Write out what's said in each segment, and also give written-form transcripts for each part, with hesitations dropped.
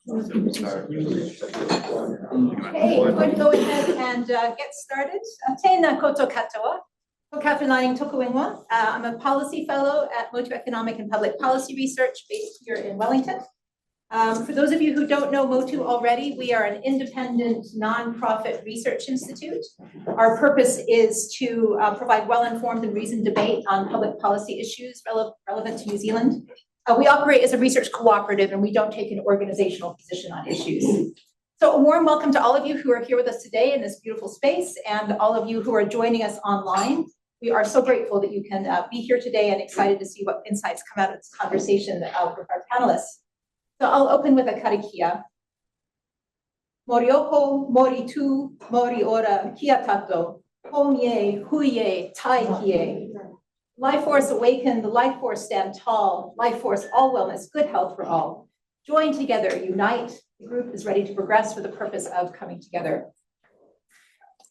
Okay, we're going to go ahead and get started. Tēnā koutou katoa. Ko Catherine Lining Tokuingwa. I'm a policy fellow at Motu Economic and Public Policy Research based here in Wellington. For those of you who don't know Motu already, we are an independent nonprofit research institute. Our purpose is to provide well-informed and reasoned debate on public policy issues relevant to New Zealand. We operate as a research cooperative and we don't take an organizational position on issues. So a warm welcome to all of you who are here with us today in this beautiful space and all of you who are joining us online. We are so grateful that you can be here today and excited to see what insights come out of this conversation with our panelists. So I'll open with a karakia. Mori oko, mori tu, mori ora, kia tato, homie, huye, tai kie. Life force awakened, the life force stand tall, life force all wellness, good health for all. Join together, unite. The group is ready to progress for the purpose of coming together.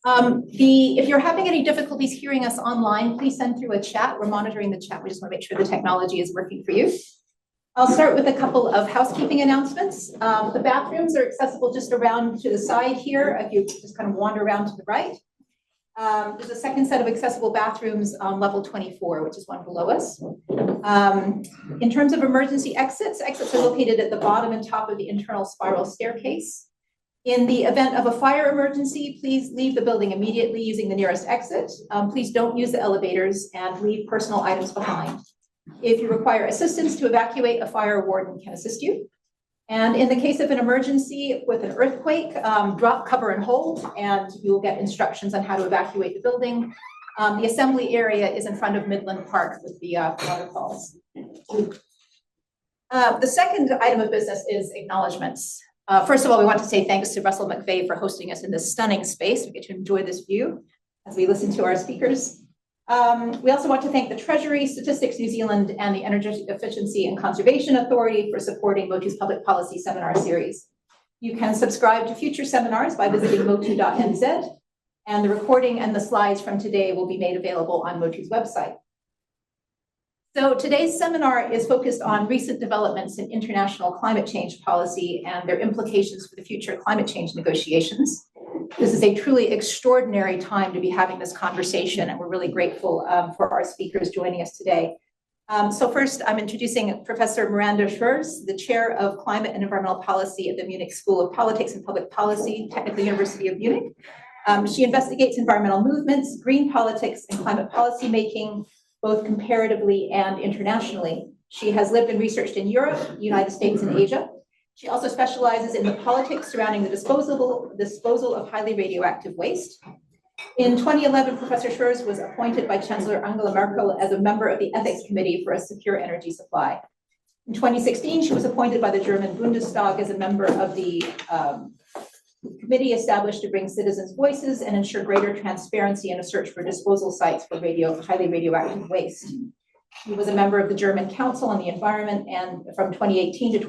If you're having any difficulties hearing us online, please send through a chat. We're monitoring the chat. We just want to make sure the technology is working for you. I'll start with a couple of housekeeping announcements. The bathrooms are accessible just around to the side here. If you just kind of wander around to the right. There's a second set of accessible bathrooms on level 24, which is one below us. In terms of emergency exits are located at the bottom and top of the internal spiral staircase. In the event of a fire emergency, please leave the building immediately using the nearest exit. Please don't use the elevators and leave personal items behind. If you require assistance to evacuate, a fire warden can assist you. And in the case of an emergency with an earthquake, drop, cover, and hold, and you will get instructions on how to evacuate the building. The assembly area is in front of Midland Park with the waterfalls. The second item of business is acknowledgements. First of all, we want to say thanks to Russell McVeigh for hosting us in this stunning space. We get to enjoy this view as we listen to our speakers. We also want to thank the Treasury, Statistics New Zealand, and the Energy Efficiency and Conservation Authority for supporting Motu's public policy seminar series. You can subscribe to future seminars by visiting motu.nz, and the recording and the slides from today will be made available on Motu's website. So today's seminar is focused on recent developments in international climate change policy and their implications for the future climate change negotiations. This is a truly extraordinary time to be having this conversation, and we're really grateful for our speakers joining us today. So first, I'm introducing Professor Miranda Schurz, the Chair of Climate and Environmental Policy at the Munich School of Politics and Public Policy, Technical University of Munich. She investigates environmental movements, green politics, and climate policy making, both comparatively and internationally. She has lived and researched in Europe, the United States, and Asia. She also specializes in the politics surrounding the disposal of highly radioactive waste. In 2011, Professor Schurz was appointed by Chancellor Angela Merkel as a member of the Ethics Committee for a Secure Energy Supply. In 2016, she was appointed by the German Bundestag as a member of the committee established to bring citizens' voices and ensure greater transparency in a search for disposal sites for highly radioactive waste. He was a member of the German Council on the Environment and from 2008 to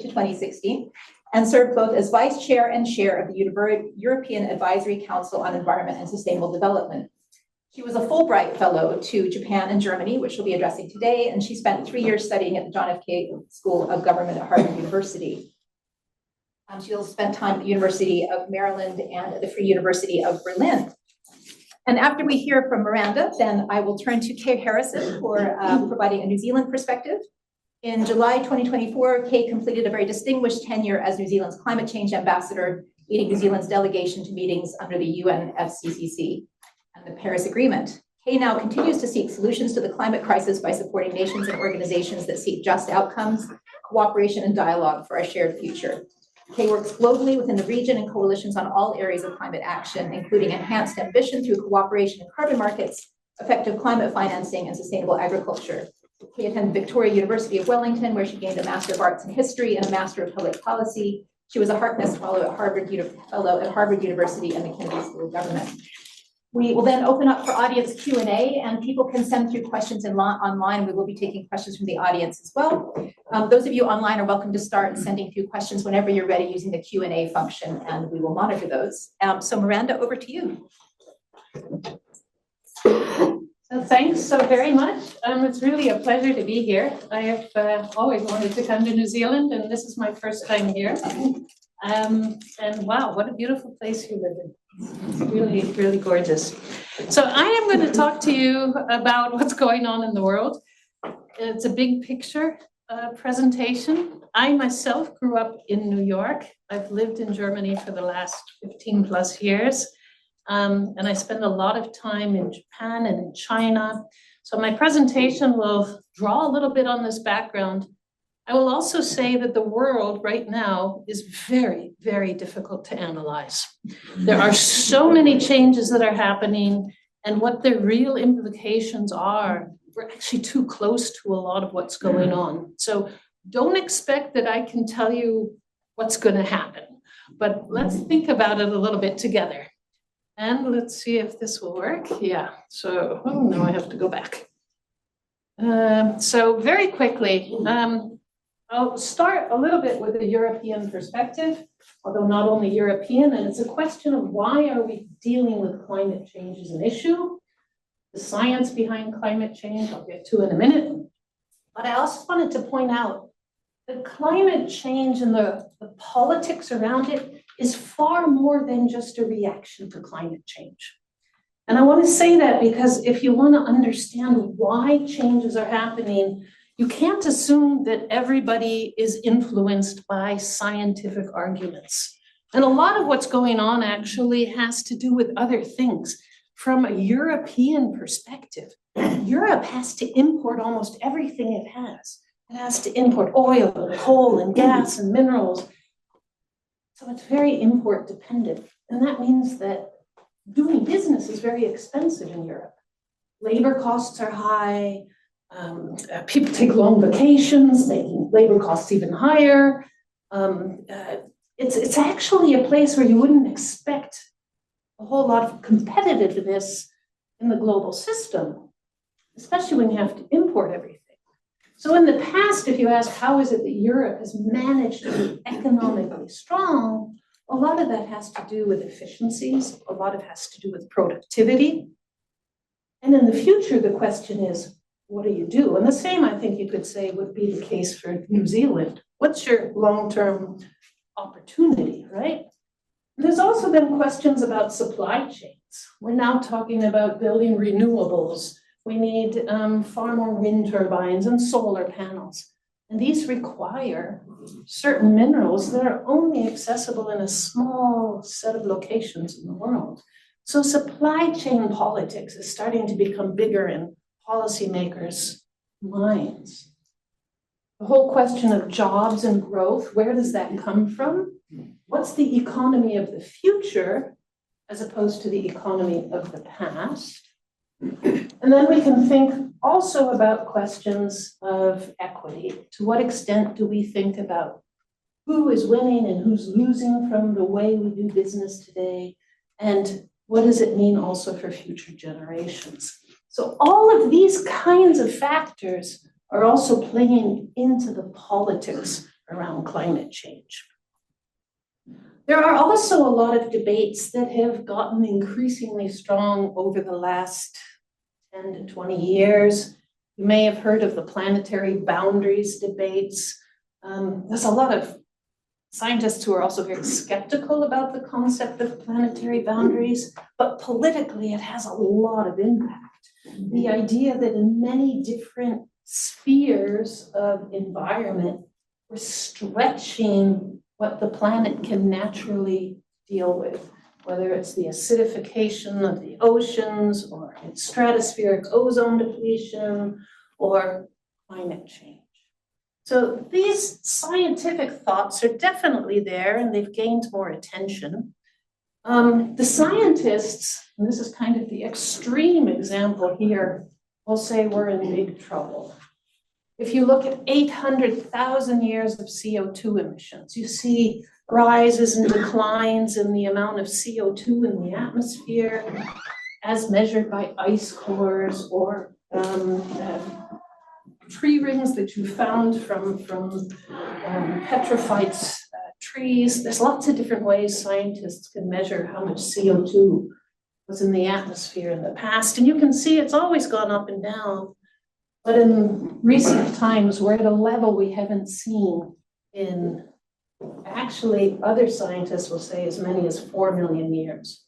2016, and served both as vice chair and chair of the European Advisory Council on Environment and Sustainable Development. She was a Fulbright Fellow to Japan and Germany, which she'll be addressing today, and she spent 3 years studying at the John F. Kennedy School of Government at Harvard University. She also spent time at the University of Maryland and at the Free University of Berlin. And after we hear from Miranda, then I will turn to Kay Harrison for providing a New Zealand perspective. In July 2024, Kay completed a very distinguished tenure as New Zealand's climate change ambassador, leading New Zealand's delegation to meetings under the UNFCCC and the Paris Agreement. Kay now continues to seek solutions to the climate crisis by supporting nations and organizations that seek just outcomes, cooperation, and dialogue for our shared future. Kay works globally within the region and coalitions on all areas of climate action, including enhanced ambition through cooperation in carbon markets, effective climate financing, and sustainable agriculture. Kay attended Victoria University of Wellington, where she gained a Master of Arts in History and a Master of Public Policy. She was a Harkness Fellow at Harvard University and the Kennedy School of Government. We will then open up for audience Q&A, and people can send through questions online. We will be taking questions from the audience as well. Those of you online are welcome to start sending through questions whenever you're ready using the Q&A function, and we will monitor those. So Miranda, over to you. So thanks so very much. It's really a pleasure to be here. I have always wanted to come to New Zealand, and this is my first time here. And wow, what a beautiful place you live in. It's really, really gorgeous. So I am going to talk to you about what's going on in the world. It's a big picture presentation. I myself grew up in New York. I've lived in Germany for the last 15 plus years. And I spend a lot of time in Japan and in China. So my presentation will draw a little bit on this background. I will also say that the world right now is very, very difficult to analyze. There are so many changes that are happening, and what their real implications are, we're actually too close to a lot of what's going on. So don't expect that I can tell you what's going to happen, but let's think about it a little bit together. And let's see if this will work. Yeah, so, oh no, I have to go back. So very quickly, I'll start a little bit with a European perspective, although not only European, and it's a question of why are we dealing with climate change as an issue? The science behind climate change, I'll get to in a minute. But I also wanted to point out that climate change and the politics around it is far more than just a reaction to climate change. And I want to say that because if you want to understand why changes are happening, you can't assume that everybody is influenced by scientific arguments. And a lot of what's going on actually has to do with other things. From a European perspective, Europe has to import almost everything it has. It has to import oil and coal and gas and minerals. So it's very import dependent. And that means that doing business is very expensive in Europe. Labor costs are high. People take long vacations, making labor costs even higher. It's actually a place where you wouldn't expect a whole lot of competitiveness in the global system, especially when you have to import everything. So in the past, if you ask how is it that Europe has managed to be economically strong, a lot of that has to do with efficiencies, a lot of it has to do with productivity. And in the future, the question is, what do you do? And the same, I think you could say, would be the case for New Zealand. What's your long-term opportunity, right? There's also been questions about supply chains. We're now talking about building renewables. We need far more wind turbines and solar panels. And these require certain minerals that are only accessible in a small set of locations in the world. So supply chain politics is starting to become bigger in policymakers' minds. The whole question of jobs and growth, where does that come from? What's the economy of the future as opposed to the economy of the past? And then we can think also about questions of equity. To what extent do we think about who is winning and who's losing from the way we do business today? And what does it mean also for future generations? So all of these kinds of factors are also playing into the politics around climate change. There are also a lot of debates that have gotten increasingly strong over the last 10 to 20 years. You may have heard of the planetary boundaries debates. There's a lot of scientists who are also very skeptical about the concept of planetary boundaries, but politically it has a lot of impact. The idea that in many different spheres of environment, we're stretching what the planet can naturally deal with, whether it's the acidification of the oceans or its stratospheric ozone depletion or climate change. So these scientific thoughts are definitely there and they've gained more attention. The scientists, and this is kind of the extreme example here, will say we're in big trouble. If you look at 800,000 years of CO2 emissions, you see rises and declines in the amount of CO2 in the atmosphere as measured by ice cores or tree rings that you found from petrified trees. There's lots of different ways scientists can measure how much CO2 was in the atmosphere in the past. And you can see it's always gone up and down. But in recent times, we're at a level we haven't seen in, actually, other scientists will say as many as 4 million years.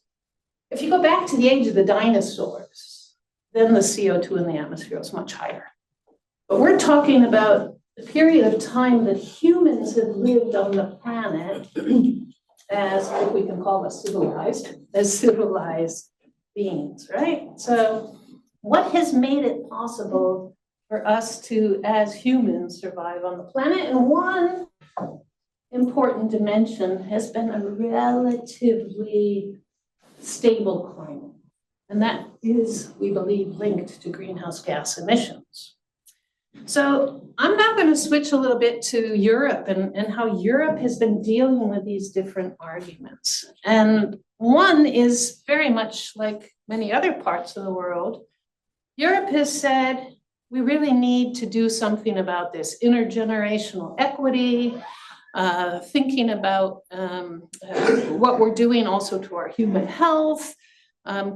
If you go back to the age of the dinosaurs, then the CO2 in the atmosphere was much higher. But we're talking about the period of time that humans have lived on the planet as, if we can call us civilized beings, right? So what has made it possible for us to, as humans, survive on the planet? And one important dimension has been a relatively stable climate. And that is, we believe, linked to greenhouse gas emissions. So I'm now going to switch a little bit to Europe and how Europe has been dealing with these different arguments. And one is very much like many other parts of the world. Europe has said, we really need to do something about this intergenerational equity, thinking about what we're doing also to our human health,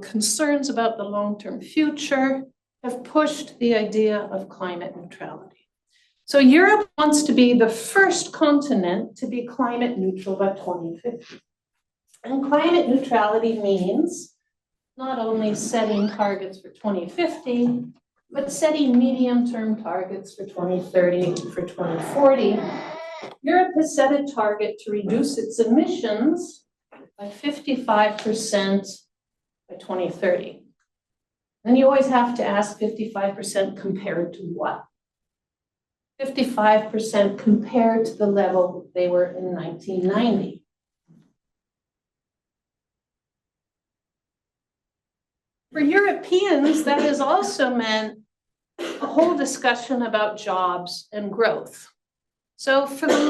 concerns about the long-term future have pushed the idea of climate neutrality. So Europe wants to be the first continent to be climate neutral by 2050. And climate neutrality means not only setting targets for 2050, but setting medium-term targets for 2030, for 2040. Europe has set a target to reduce its emissions by 55% by 2030. And you always have to ask 55% compared to what? 55% compared to the level they were in 1990. For Europeans, that has also meant a whole discussion about jobs and growth. So for the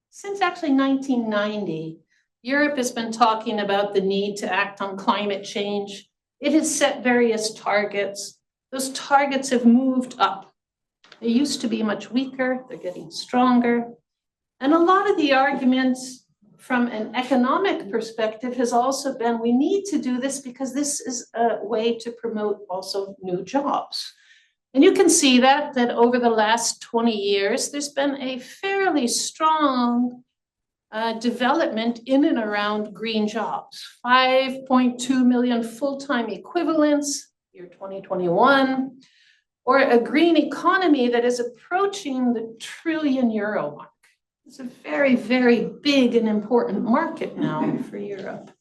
since actually 1990, Europe has been talking about the need to act on climate change. It has set various targets. Those targets have moved up. They used to be much weaker, they're getting stronger. And a lot of the arguments from an economic perspective has also been, we need to do this because this is a way to promote also new jobs. And you can see that over the last 20 years, there's been a fairly strong development in and around green jobs. 5.2 million full-time equivalents, year 2021, or a green economy that is approaching the €1 trillion mark. It's a very, very big and important market now for Europe.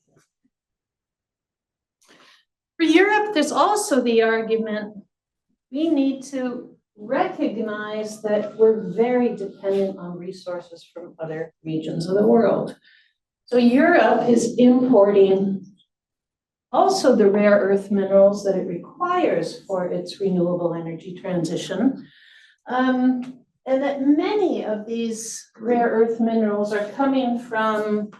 For Europe, there's also the argument we need to recognize that we're very dependent on resources from other regions of the world. So Europe is importing also the rare earth minerals that it requires for its renewable energy transition. And that many of these rare earth minerals are coming from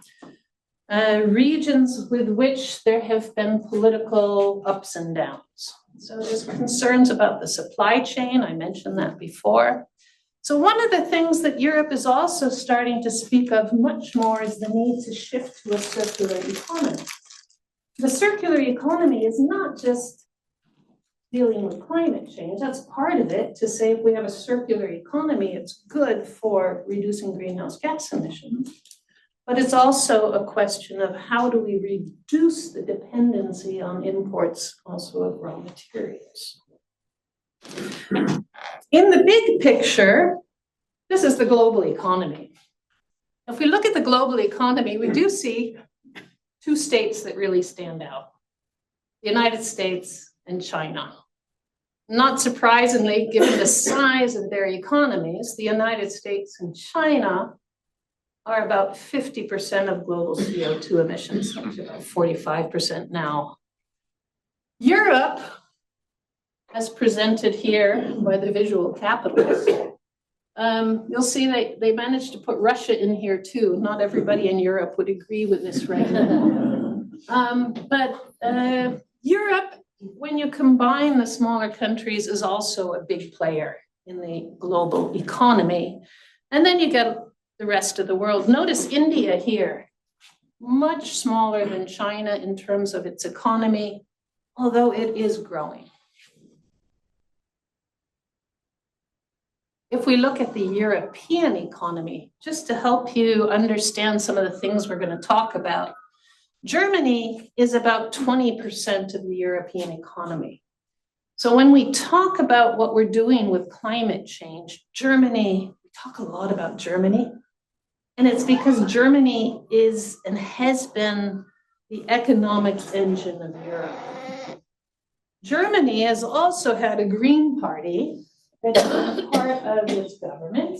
regions with which there have been political ups and downs. So there's concerns about the supply chain. I mentioned that before. So one of the things that Europe is also starting to speak of much more is the need to shift to a circular economy. The circular economy is not just dealing with climate change. That's part of it, to say if we have a circular economy, it's good for reducing greenhouse gas emissions. But it's also a question of how do we reduce the dependency on imports also of raw materials. In the big picture, this is the global economy. If we look at the global economy, we do see two states that really stand out: the United States and China. Not surprisingly, given the size of their economies, the United States and China are about 50% of global CO2 emissions, about 45% now. Europe, as presented here by the visual capitals, you'll see they managed to put Russia in here too. Not everybody in Europe would agree with this right now. But Europe, when you combine the smaller countries, is also a big player in the global economy. And then you get the rest of the world. Notice India here. much smaller than China in terms of its economy, although it is growing. If we look at the European economy, just to help you understand some of the things we're going to talk about, Germany is about 20% of the European economy. So when we talk about what we're doing with climate change, Germany, we talk a lot about Germany, and it's because Germany is and has been the economic engine of Europe. Germany has also had a Green Party that's been part of its government,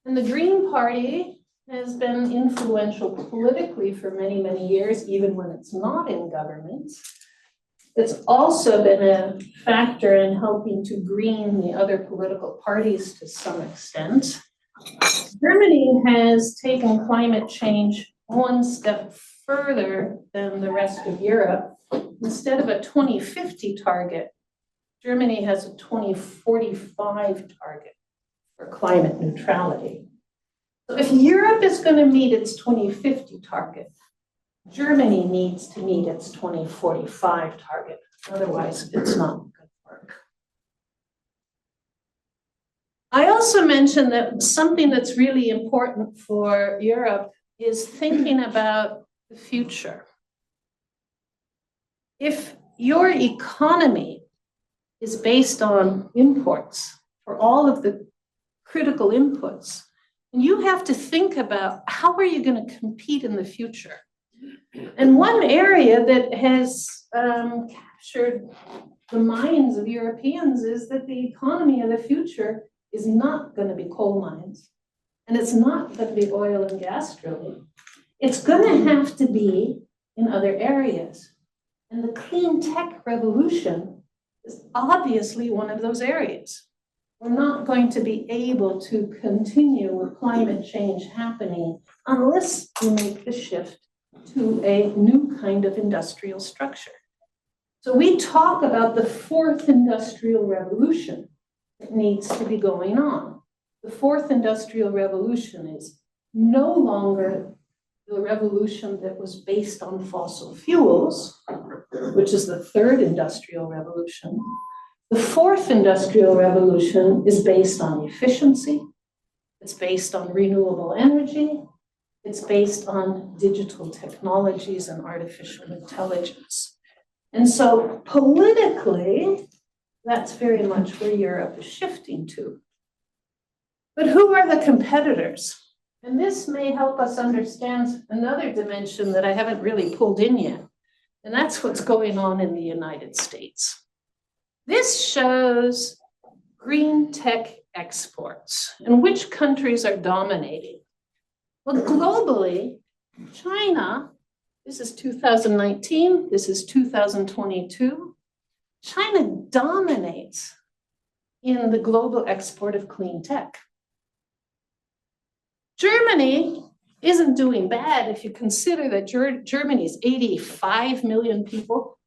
and the Green Party has been influential politically for many, many years, even when it's not in government. It's also been a factor in helping to green the other political parties to some extent. Germany has taken climate change one step further than the rest of Europe. Instead of a 2050 target, Germany has a 2045 target for climate neutrality. So if Europe is going to meet its 2050 target, Germany needs to meet its 2045 target. Otherwise, it's not going to work. I also mentioned that something that's really important for Europe is thinking about the future. If your economy is based on imports for all of the critical inputs, and you have to think about how are you going to compete in the future. And one area that has captured the minds of Europeans is that the economy of the future is not going to be coal mines, and it's not going to be oil and gas drilling. It's going to have to be in other areas. And the clean tech revolution is obviously one of those areas. We're not going to be able to continue with climate change happening unless we make the shift to a new kind of industrial structure. So we talk about the fourth industrial revolution that needs to be going on. The fourth industrial revolution is no longer the revolution that was based on fossil fuels, which is the third industrial revolution. The fourth industrial revolution is based on efficiency. It's based on renewable energy. It's based on digital technologies and artificial intelligence. And so politically, that's very much where Europe is shifting to. But who are the competitors? And this may help us understand another dimension that I haven't really pulled in yet, and that's what's going on in the United States. This shows green tech exports and which countries are dominating. Well, globally, China, this is 2019, this is 2022. China dominates in the global export of clean tech. Germany isn't doing bad if you consider that Germany is 85 million people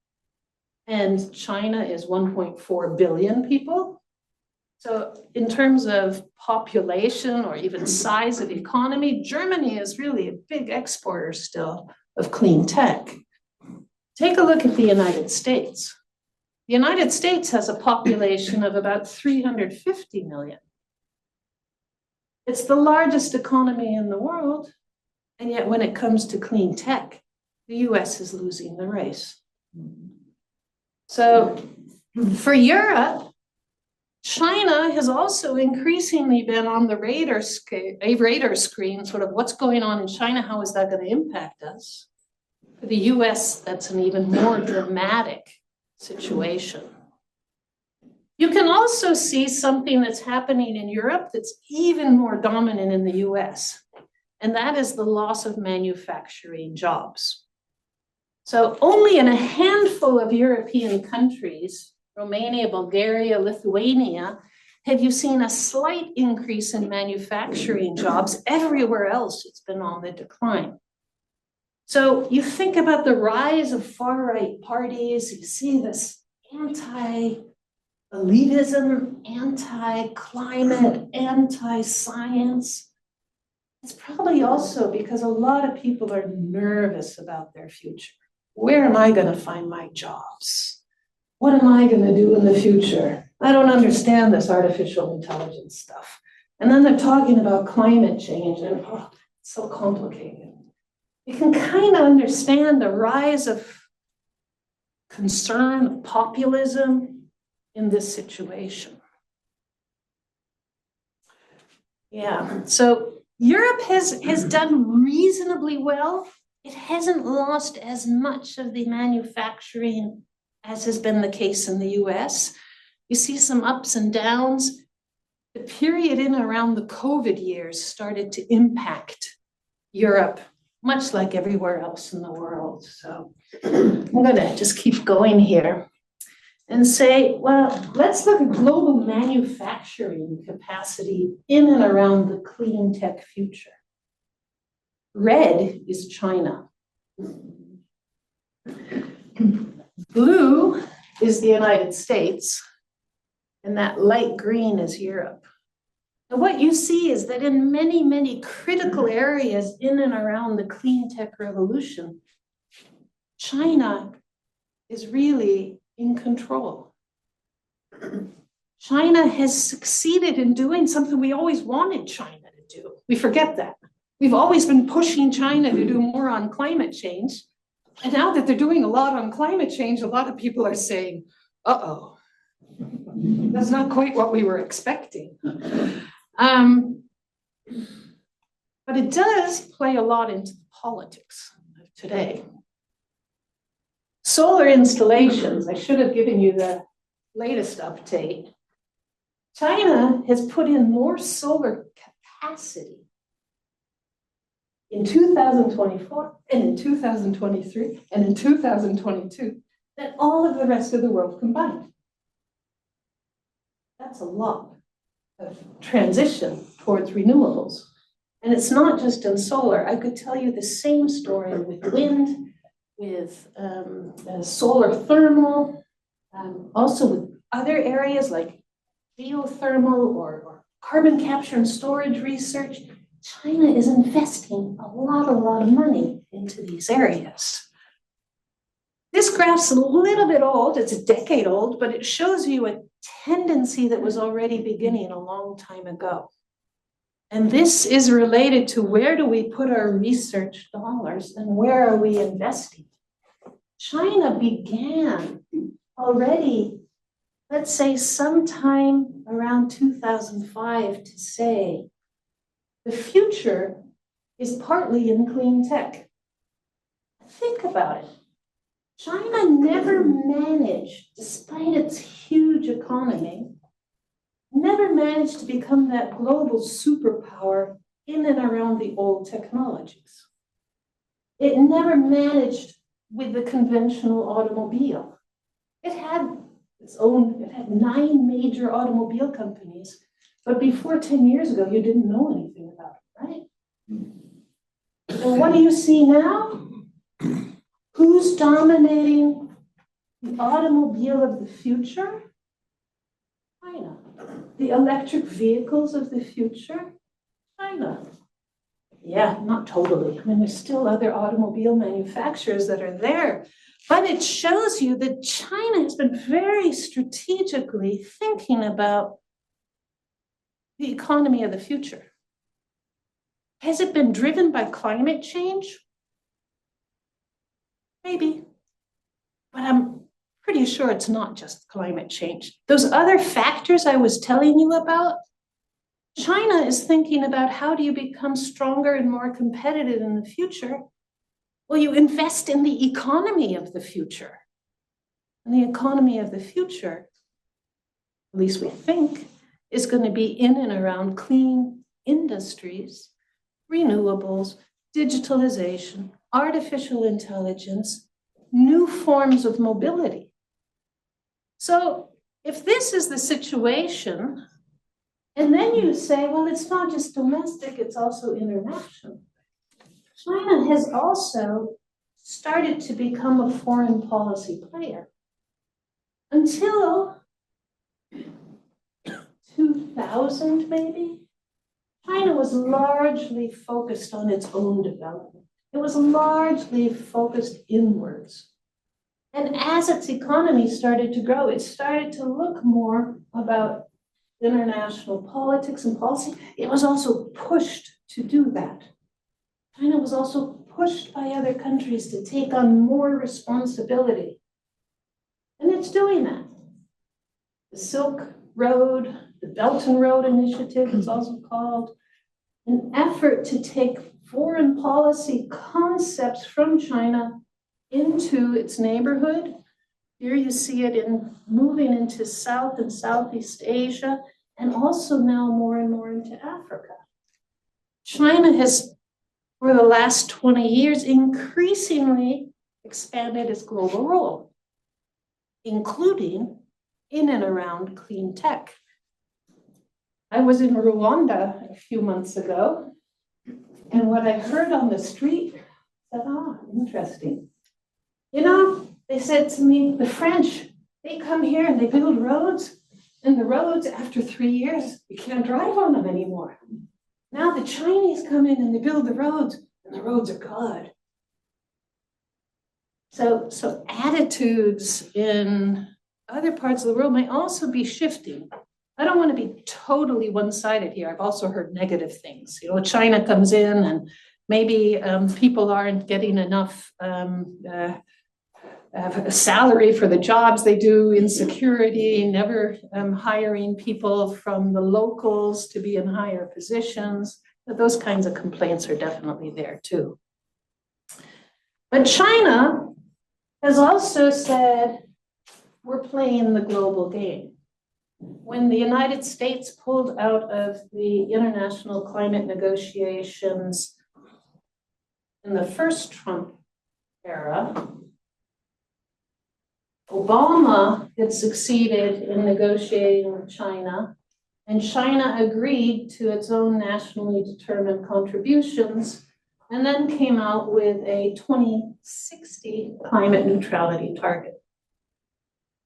and China is 1.4 billion people. So in terms of population or even size of economy, Germany is really a big exporter still of clean tech. Take a look at the United States. The United States has a population of about 350 million. It's the largest economy in the world, and yet when it comes to clean tech, the US is losing the race. So for Europe, China has also increasingly been on the radar screen, sort of what's going on in China, how is that going to impact us? For the US, that's an even more dramatic situation. You can also see something that's happening in Europe that's even more dominant in the US, and that is the loss of manufacturing jobs. So only in a handful of European countries, Romania, Bulgaria, Lithuania, have you seen a slight increase in manufacturing jobs. Everywhere else, it's been on the decline. So you think about the rise of far-right parties, you see this anti-elitism, anti-climate, anti-science. It's probably also because a lot of people are nervous about their future. Where am I going to find my jobs? What am I going to do in the future? I don't understand this artificial intelligence stuff. And then they're talking about climate change, and oh, it's so complicated. You can kind of understand the rise of concern, populism in this situation. Yeah, so Europe has done reasonably well. It hasn't lost as much of the manufacturing as has been the case in the US. You see some ups and downs. The period in and around the COVID years started to impact Europe, much like everywhere else in the world. So I'm going to just keep going here and say, well, let's look at global manufacturing capacity in and around the clean tech future. Red is China. Blue is the United States, and that light green is Europe. And what you see is that in many, many critical areas in and around the clean tech revolution, China is really in control. China has succeeded in doing something we always wanted China to do. We forget that. We've always been pushing China to do more on climate change. And now that they're doing a lot on climate change, a lot of people are saying, uh-oh, that's not quite what we were expecting. But it does play a lot into the politics of today. Solar installations, I should have given you the latest update. China has put in more solar capacity in 2024 and in 2023 and in 2022 than all of the rest of the world combined. That's a lot of transition towards renewables. And it's not just in solar. I could tell you the same story with wind, with solar thermal, also with other areas like geothermal or carbon capture and storage research. China is investing a lot of money into these areas. This graph's a little bit old, it's a decade old, but it shows you a tendency that was already beginning a long time ago. And this is related to where do we put our research dollars and where are we investing? China began already, let's say sometime around 2005 to say, the future is partly in clean tech. Think about it. China never managed, despite its huge economy, never managed to become that global superpower in and around the old technologies. It never managed with the conventional automobile. It had 9 major automobile companies, but before 10 years ago, you didn't know anything about it, right? And what do you see now? Who's dominating the automobile of the future? China. The electric vehicles of the future? China. Yeah, not totally. I mean, there's still other automobile manufacturers that are there. But it shows you that China has been very strategically thinking about the economy of the future. Has it been driven by climate change? Maybe. But I'm pretty sure it's not just climate change. Those other factors I was telling you about, China is thinking about how do you become stronger and more competitive in the future? Well, you invest in the economy of the future. And the economy of the future, at least we think, is going to be in and around clean industries, renewables, digitalization, artificial intelligence, new forms of mobility. So if this is the situation, and then you say, well, it's not just domestic, it's also international. China has also started to become a foreign policy player. Until 2000, maybe, China was largely focused on its own development. It was largely focused inwards. And as its economy started to grow, it started to look more about international politics and policy. It was also pushed to do that. China was also pushed by other countries to take on more responsibility. And it's doing that. The Silk Road, the Belt and Road Initiative is also called, an effort to take foreign policy concepts from China into its neighborhood. Here you see it in moving into South and Southeast Asia, and also now more and more into Africa. China has, for the last 20 years, increasingly expanded its global role, including in and around clean tech. I was in Rwanda a few months ago, and what I heard on the street said, interesting. You know, they said to me, the French, they come here and they build roads, and the roads, after 3 years, you can't drive on them anymore. Now the Chinese come in and they build the roads, and the roads are good. So attitudes in other parts of the world may also be shifting. I don't want to be totally one-sided here. I've also heard negative things. You know, China comes in and maybe people aren't getting enough a salary for the jobs they do, insecurity, never hiring people from the locals to be in higher positions. But those kinds of complaints are definitely there too. But China has also said, we're playing the global game. When the United States pulled out of the international climate negotiations in the first Trump era, Obama had succeeded in negotiating with China, and China agreed to its own nationally determined contributions, and then came out with a 2060 climate neutrality target,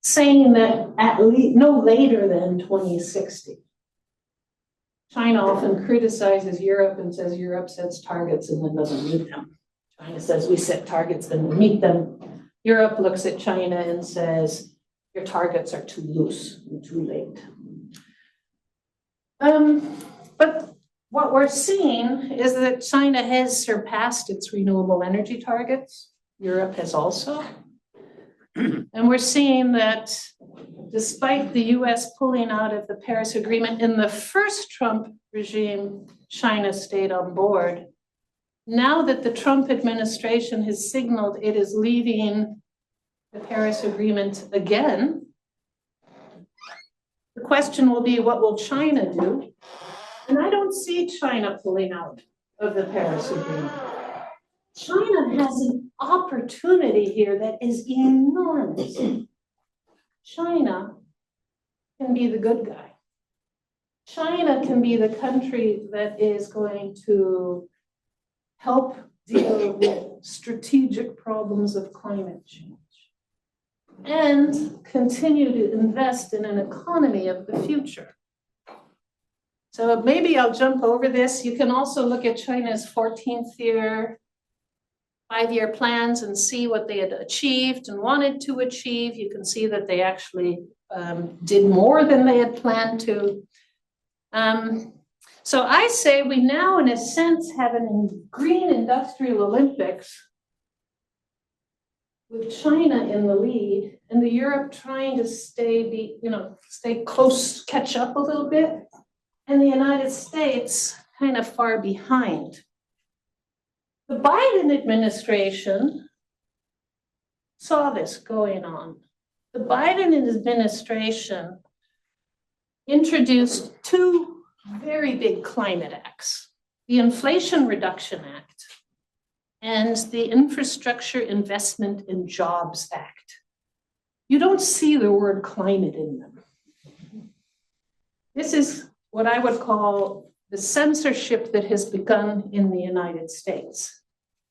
saying that at least no later than 2060. China often criticizes Europe and says Europe sets targets and then doesn't meet them. China says we set targets and we meet them. Europe looks at China and says, your targets are too loose and too late. But what we're seeing is that China has surpassed its renewable energy targets. Europe has also. And we're seeing that despite the US pulling out of the Paris Agreement in the first Trump regime, China stayed on board. Now that the Trump administration has signaled it is leaving the Paris Agreement again, the question will be, what will China do? And I don't see China pulling out of the Paris Agreement. China has an opportunity here that is enormous. China can be the good guy. China can be the country that is going to help deal with strategic problems of climate change and continue to invest in an economy of the future. So maybe I'll jump over this. You can also look at China's 14th year, 5-year plans and see what they had achieved and wanted to achieve. You can see that they actually did more than they had planned to. So I say we now, in a sense, have a green industrial Olympics with China in the lead and the Europe trying to stay close, catch up a little bit, and the United States kind of far behind. The Biden administration saw this going on. The Biden administration introduced 2 very big climate acts, the Inflation Reduction Act and the Infrastructure Investment and Jobs Act. You don't see the word climate in them. This is what I would call the censorship that has begun in the United States,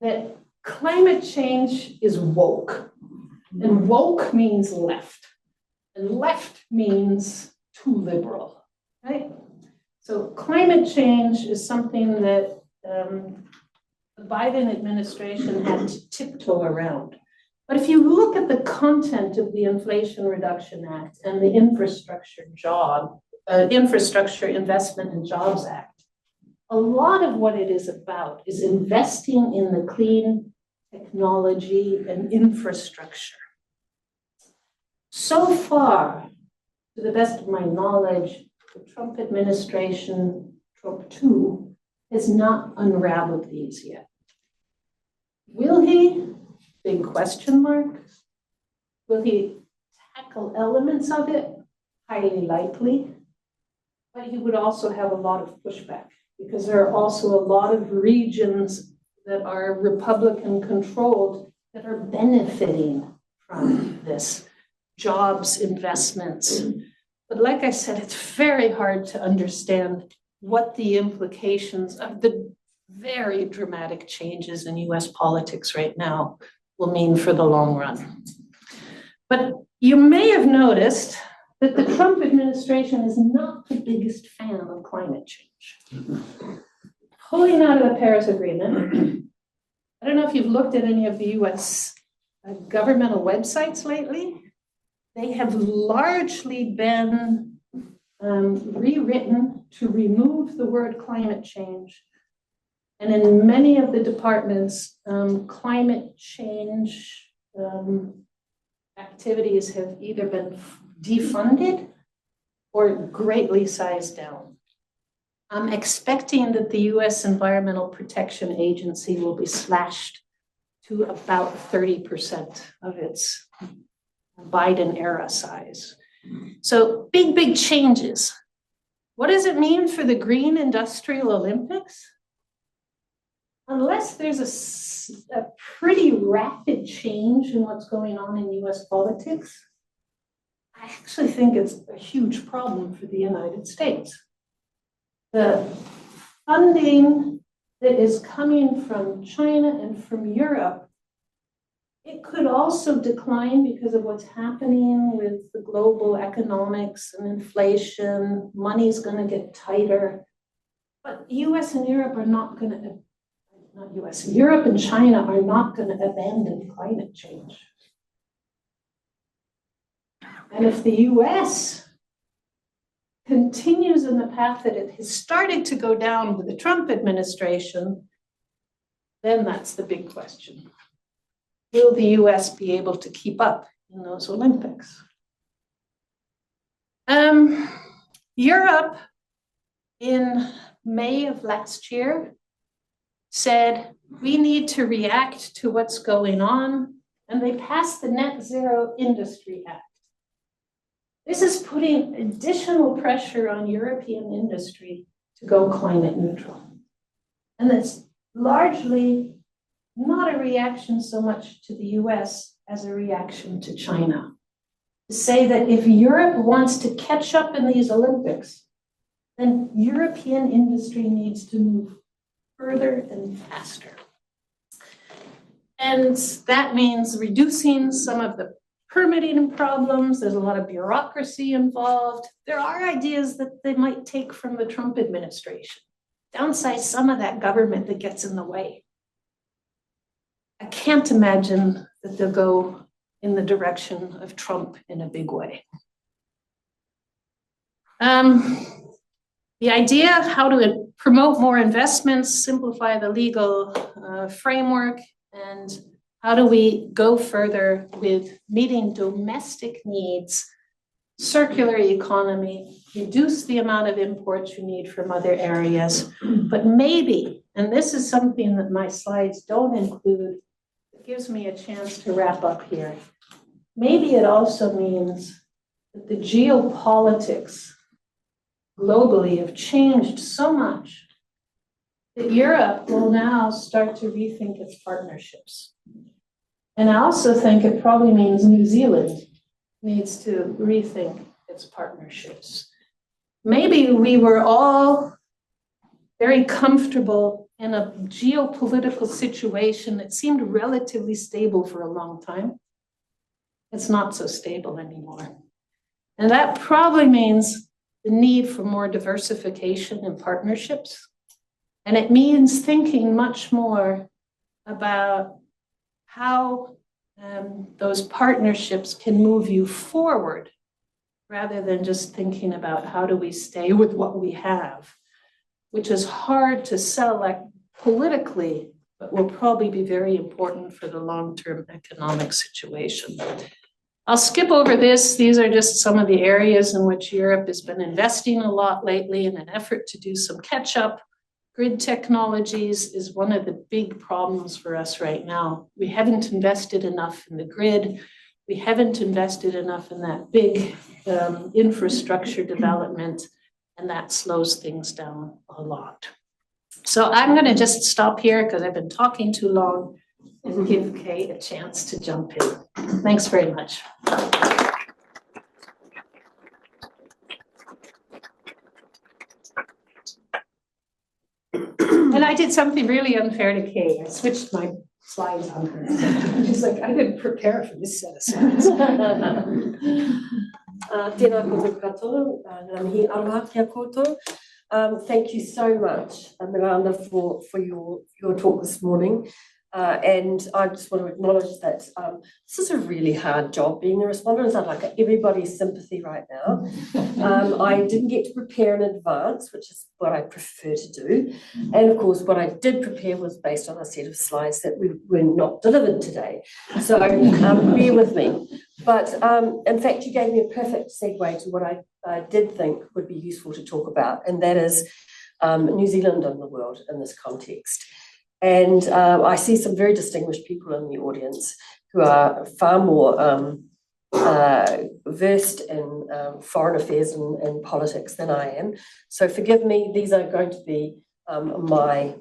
that climate change is woke, and woke means left, and left means too liberal, right? So climate change is something that the Biden administration had to tiptoe around. But if you look at the content of the Inflation Reduction Act and the Infrastructure Investment and Jobs Act, a lot of what it is about is investing in the clean technology and infrastructure. So far, to the best of my knowledge, the Trump administration, Trump 2, has not unraveled these yet. Will he? Big question mark. Will he tackle elements of it? Highly likely. But he would also have a lot of pushback because there are also a lot of regions that are Republican controlled that are benefiting from this, jobs, investments. But like I said, it's very hard to understand what the implications of the very dramatic changes in US politics right now will mean for the long run. But you may have noticed that the Trump administration is not the biggest fan of climate change. Pulling out of the Paris Agreement, I don't know if you've looked at any of the US governmental websites lately. They have largely been rewritten to remove the word climate change. And in many of the departments, climate change activities have either been defunded or greatly sized down. I'm expecting that the US Environmental Protection Agency will be slashed to about 30% of its Biden era size. So big changes. What does it mean for the Green Industrial Olympics? Unless there's a pretty rapid change in what's going on in US politics, I actually think it's a huge problem for the United States. The funding that is coming from China and from Europe, it could also decline because of what's happening with the global economics and inflation. Money's going to get tighter. But US and Europe are not going to, not US, Europe and China are not going to abandon climate change. And if the US continues in the path that it has started to go down with the Trump administration, then that's the big question. Will the US be able to keep up in those Olympics? Europe in May of last year said, we need to react to what's going on, and they passed the Net Zero Industry Act. This is putting additional pressure on European industry to go climate neutral. And it's largely not a reaction so much to the US as a reaction to China. To say that if Europe wants to catch up in these Olympics, then European industry needs to move further and faster. And that means reducing some of the permitting problems. There's a lot of bureaucracy involved. There are ideas that they might take from the Trump administration. Downsize some of that government that gets in the way. I can't imagine that they'll go in the direction of Trump in a big way. The idea of how to promote more investments, simplify the legal framework, and how do we go further with meeting domestic needs, circular economy, reduce the amount of imports you need from other areas, but maybe, and this is something that my slides don't include, it gives me a chance to wrap up here. Maybe it also means that the geopolitics globally have changed so much that Europe will now start to rethink its partnerships. And I also think it probably means New Zealand needs to rethink its partnerships. Maybe we were all very comfortable in a geopolitical situation that seemed relatively stable for a long time. It's not so stable anymore. And that probably means the need for more diversification and partnerships. And it means thinking much more about how those partnerships can move you forward rather than just thinking about how do we stay with what we have, which is hard to sell like politically, but will probably be very important for the long-term economic situation. I'll skip over this. These are just some of the areas in which Europe has been investing a lot lately in an effort to do some catch-up. Grid technologies is one of the big problems for us right now. We haven't invested enough in the grid. We haven't invested enough in that big infrastructure development, and that slows things down a lot. So I'm going to just stop here because I've been talking too long and give Kay a chance to jump in. Thanks very much. And I did something really unfair to Kay. I switched my slides on her. She's like, I didn't prepare for this set of slides. Tēnā koutou katoa, ngā mihi aroha kia koutou. Thank you so much, Miranda, for your talk this morning. And I just want to acknowledge that this is a really hard job being a responder. I'd like everybody's sympathy right now. I didn't get to prepare in advance, which is what I prefer to do. And of course, what I did prepare was based on a set of slides that were not delivered today. So bear with me. But in fact, you gave me a perfect segue to what I did think would be useful to talk about, and that is New Zealand and the world in this context. And I see some very distinguished people in the audience who are far more versed in foreign affairs and politics than I am. So forgive me, these are going to be my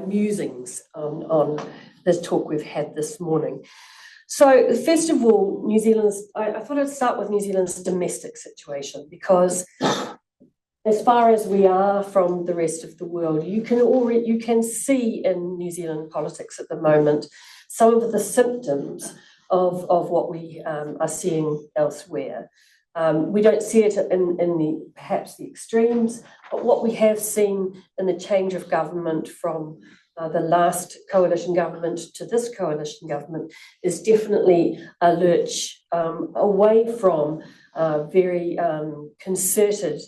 musings on this talk we've had this morning. So first of all, New Zealand's, I thought I'd start with New Zealand's domestic situation, because as far as we are from the rest of the world, you can see in New Zealand politics at the moment some of the symptoms of what we are seeing elsewhere. We don't see it in perhaps the extremes, but what we have seen in the change of government from the last coalition government to this coalition government is definitely a lurch away from very concerted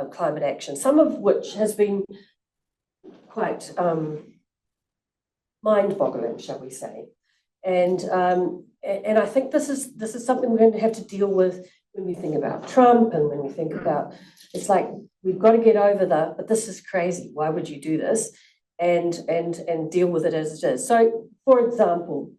climate action, some of which has been quite mind-boggling, shall we say. And I think this is something we're going to have to deal with when we think about Trump and when we think about, it's like, we've got to get over that, but this is crazy. Why would you do this? And deal with it as it is. So, for example,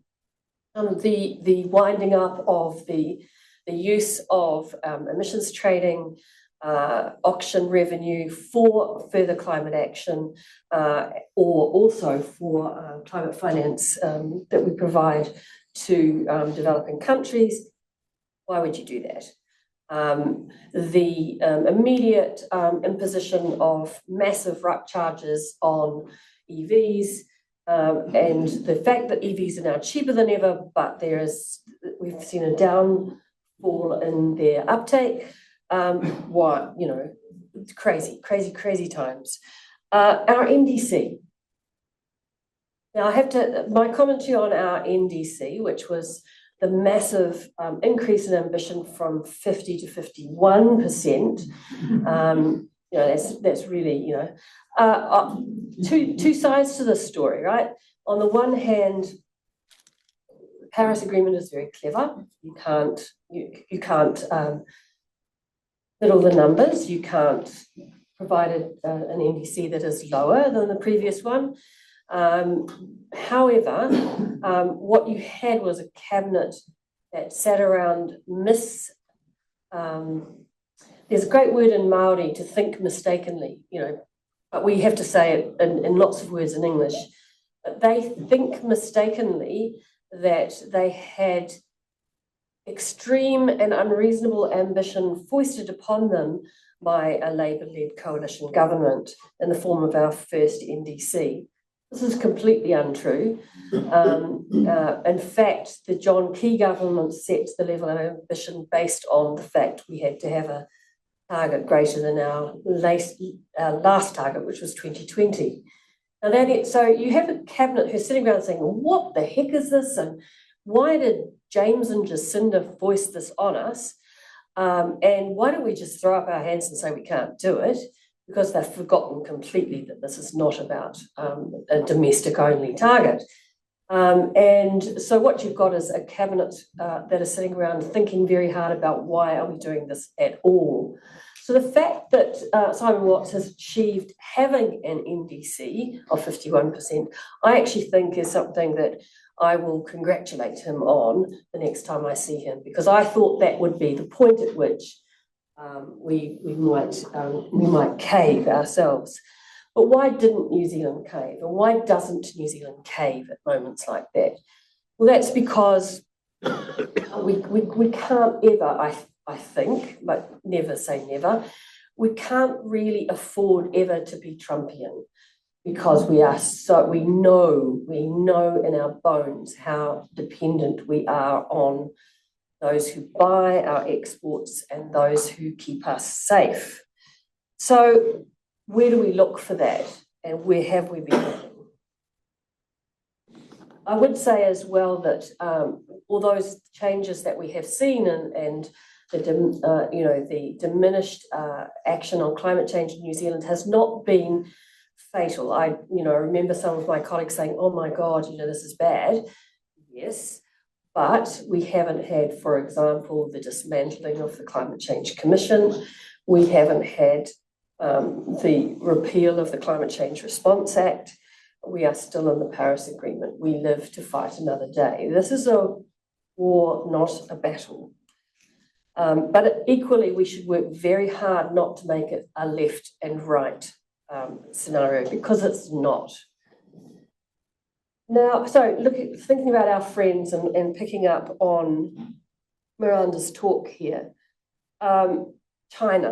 the winding up of the use of emissions trading, auction revenue for further climate action, or also for climate finance that we provide to developing countries. Why would you do that? The immediate imposition of massive RUC charges on EVs, and the fact that EVs are now cheaper than ever, but we've seen a downfall in their uptake. Why, crazy times. Our NDC. Now my commentary on our NDC, which was the massive increase in ambition from 50 to 51%, that's really, two sides to this story, right? On the one hand, the Paris Agreement is very clever. You can't fiddle the numbers. You can't provide an NDC that is lower than the previous one. However, what you had was a cabinet that sat around there's a great word in Māori, to think mistakenly, but we have to say it in lots of words in English. But they think mistakenly that they had extreme and unreasonable ambition foisted upon them by a Labour-led coalition government in the form of our first NDC. This is completely untrue. In fact, the John Key government set the level of ambition based on the fact we had to have a target greater than our last target, which was 2020. Now so you have a cabinet who's sitting around saying, well, what the heck is this? And why did James and Jacinda voice this on us? And why don't we just throw up our hands and say we can't do it? Because they've forgotten completely that this is not about a domestic-only target. And so what you've got is a cabinet that is sitting around thinking very hard about why are we doing this at all. So the fact that Simon Watts has achieved having an NDC of 51%, I actually think is something that I will congratulate him on the next time I see him, because I thought that would be the point at which we might cave ourselves. But why didn't New Zealand cave? And why doesn't New Zealand cave at moments like that? Well, that's because we can't ever, I think, but never say never, we can't really afford ever to be Trumpian, because we know in our bones how dependent we are on those who buy our exports and those who keep us safe. So where do we look for that, and where have we been looking? I would say as well that all those changes that we have seen and the diminished action on climate change in New Zealand has not been fatal. I remember some of my colleagues saying, "Oh my God, this is bad." Yes, but we haven't had, for example, the dismantling of the Climate Change Commission. We haven't had the repeal of the Climate Change Response Act. We are still in the Paris Agreement. We live to fight another day. This is a war, not a battle. But equally, we should work very hard not to make it a left and right scenario, because it's not. Now, so thinking about our friends and picking up on Miranda's talk here, China.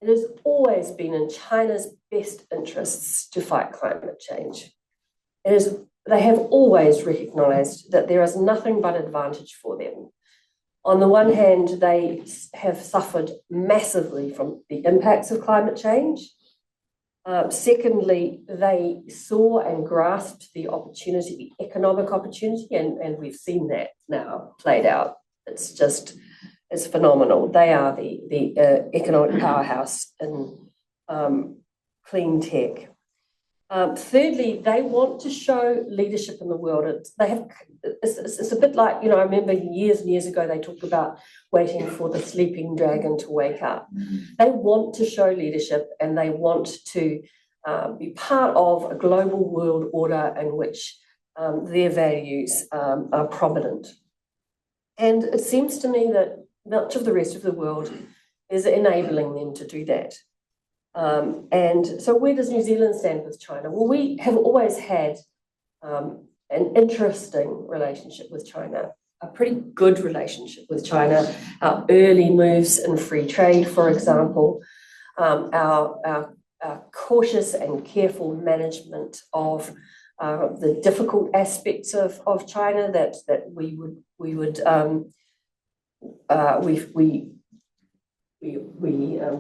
It has always been in China's best interests to fight climate change. They have always recognised that there is nothing but advantage for them. On the one hand, they have suffered massively from the impacts of climate change. Secondly, they saw and grasped the opportunity, the economic opportunity, and we've seen that now played out. It's phenomenal. They are the economic powerhouse in clean tech. Thirdly, they want to show leadership in the world. It's a bit like, I remember years and years ago they talked about waiting for the sleeping dragon to wake up. They want to show leadership, and they want to be part of a global world order in which their values are prominent. And it seems to me that much of the rest of the world is enabling them to do that. And so where does New Zealand stand with China? Well, we have always had an interesting relationship with China, a pretty good relationship with China. Our early moves in free trade, for example, our cautious and careful management of the difficult aspects of China that we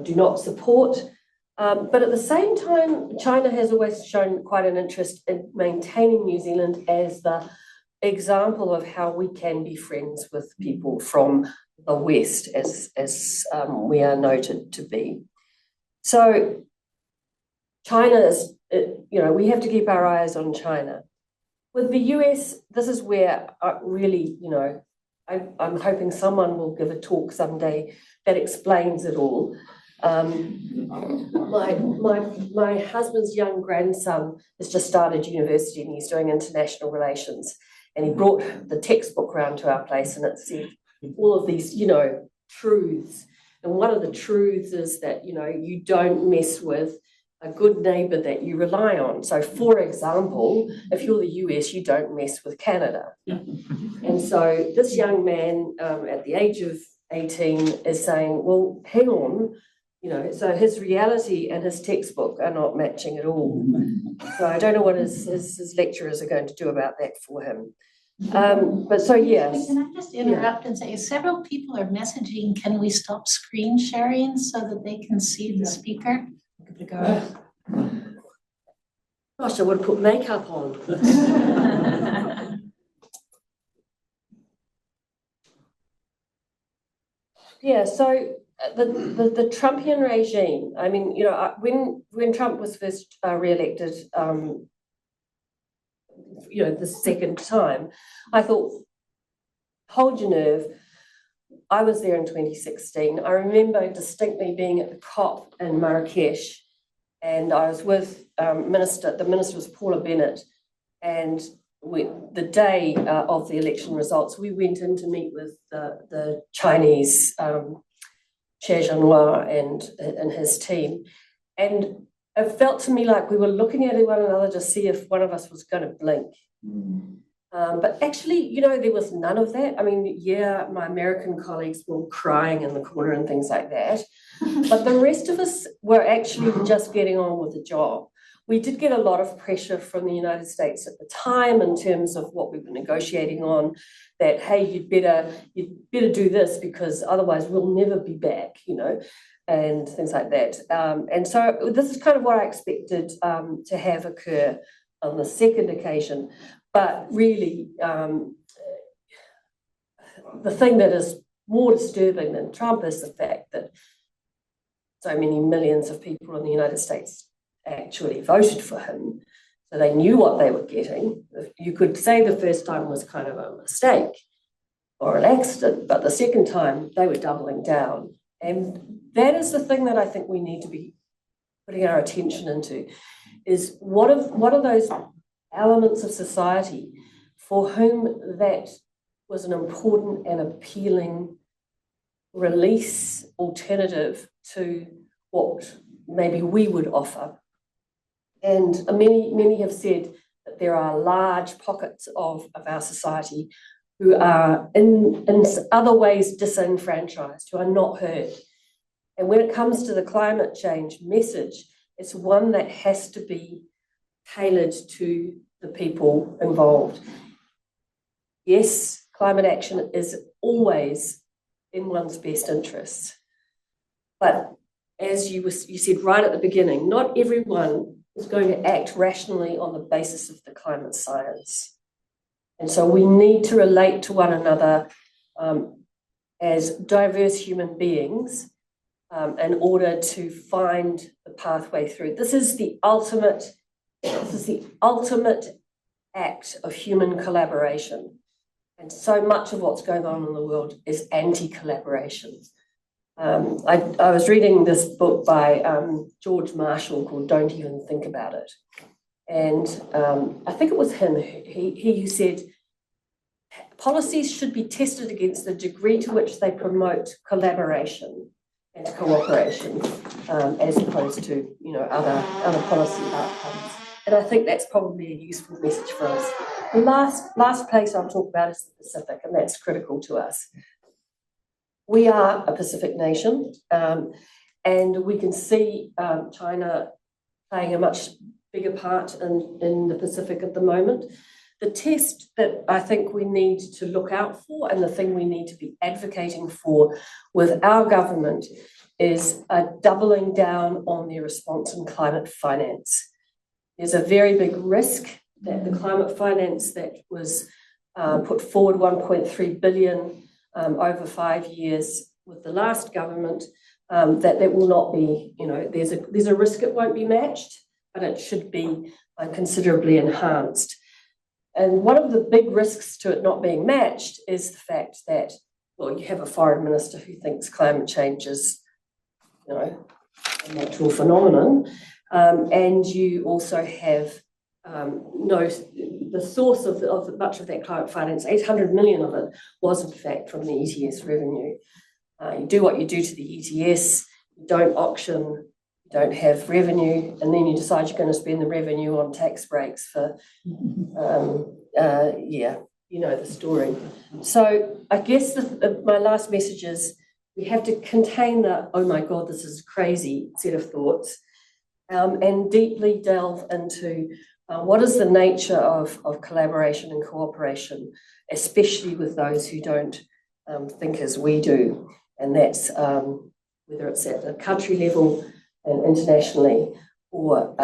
do not support. But at the same time, China has always shown quite an interest in maintaining New Zealand as the example of how we can be friends with people from the West, as we are noted to be. So China is, we have to keep our eyes on China. With the US, this is where really, I'm hoping someone will give a talk someday that explains it all. My husband's young grandson has just started university and he's doing international relations, and he brought the textbook round to our place, and it said all of these truths, and one of the truths is that you don't mess with a good neighbor that you rely on. So for example, if you're the US, you don't mess with Canada. And so this young man at the age of 18 is saying, well, hang on, so his reality and his textbook are not matching at all. So I don't know what his lecturers are going to do about that for him. But so, yes. Can I just interrupt and say, several people are messaging, can we stop screen sharing so that they can see the speaker? Give it a go. Gosh, I would have put makeup on. Yeah, so the Trumpian regime, I mean, you know, when Trump was first re-elected, you know, the second time, I thought, hold your nerve. I was there in 2016. I remember distinctly being at the COP in Marrakesh, and I was with the minister was Paula Bennett, and the day of the election results, we went in to meet with the Chinese Xie Zhenhua and his team, and it felt to me like we were looking at one another to see if one of us was going to blink. But actually, you know, there was none of that. I mean, yeah, my American colleagues were crying in the corner and things like that. But the rest of us were actually just getting on with the job. We did get a lot of pressure from the United States at the time in terms of what we were negotiating on, that, hey, you'd better do this because otherwise we'll never be back, you know, and things like that. And so this is kind of what I expected to have occur on the second occasion. But really, the thing that is more disturbing than Trump is the fact that so many millions of people in the United States actually voted for him. So they knew what they were getting. You could say the first time was kind of a mistake or an accident, but the second time they were doubling down. And that is the thing that I think we need to be putting our attention into, is what are those elements of society for whom that was an important and appealing release alternative to what maybe we would offer. And many have said that there are large pockets of our society who are in other ways disenfranchised, who are not heard. And when it comes to the climate change message, it's one that has to be tailored to the people involved. Yes, climate action is always in one's best interests. But as you said right at the beginning, not everyone is going to act rationally on the basis of the climate science. And so we need to relate to one another as diverse human beings in order to find the pathway through. This is the ultimate act of human collaboration. And so much of what's going on in the world is anti-collaboration. I was reading this book by George Marshall called Don't Even Think About It. And I think it was him who said, policies should be tested against the degree to which they promote collaboration and cooperation, as opposed to, you know, other policy outcomes. And I think that's probably a useful message for us. The last place I'll talk about is the Pacific, and that's critical to us. We are a Pacific nation, and we can see China playing a much bigger part in the Pacific at the moment. The test that I think we need to look out for, and the thing we need to be advocating for with our government, is a doubling down on their response in climate finance. There's a very big risk that the climate finance that was put forward, 1.3 billion over 5 years with the last government, that will not be, you know, there's a risk it won't be matched, but it should be considerably enhanced. And one of the big risks to it not being matched is the fact that, well, you have a foreign minister who thinks climate change is, you know, a natural phenomenon, and you also have the source of much of that climate finance, 800 million of it, was in fact from the ETS revenue. You do what you do to the ETS, you don't auction, you don't have revenue, and then you decide you're going to spend the revenue on tax breaks for, yeah, you know the story. So I guess my last message is we have to contain the, oh my God, this is crazy set of thoughts, and deeply delve into What is the nature of collaboration and cooperation, especially with those who don't think as we do? And that's whether it's at a country level and internationally or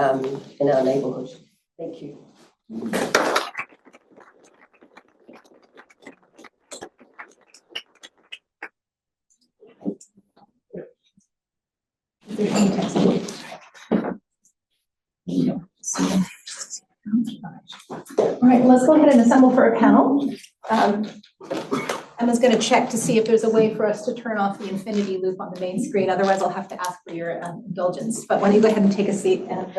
in our neighbourhood. Thank you. All right, let's go ahead and assemble for a panel. Emma's going to check to see if there's a way for us to turn off the infinity loop on the main screen. Otherwise, I'll have to ask for your indulgence. But why don't you go ahead and take a seat? And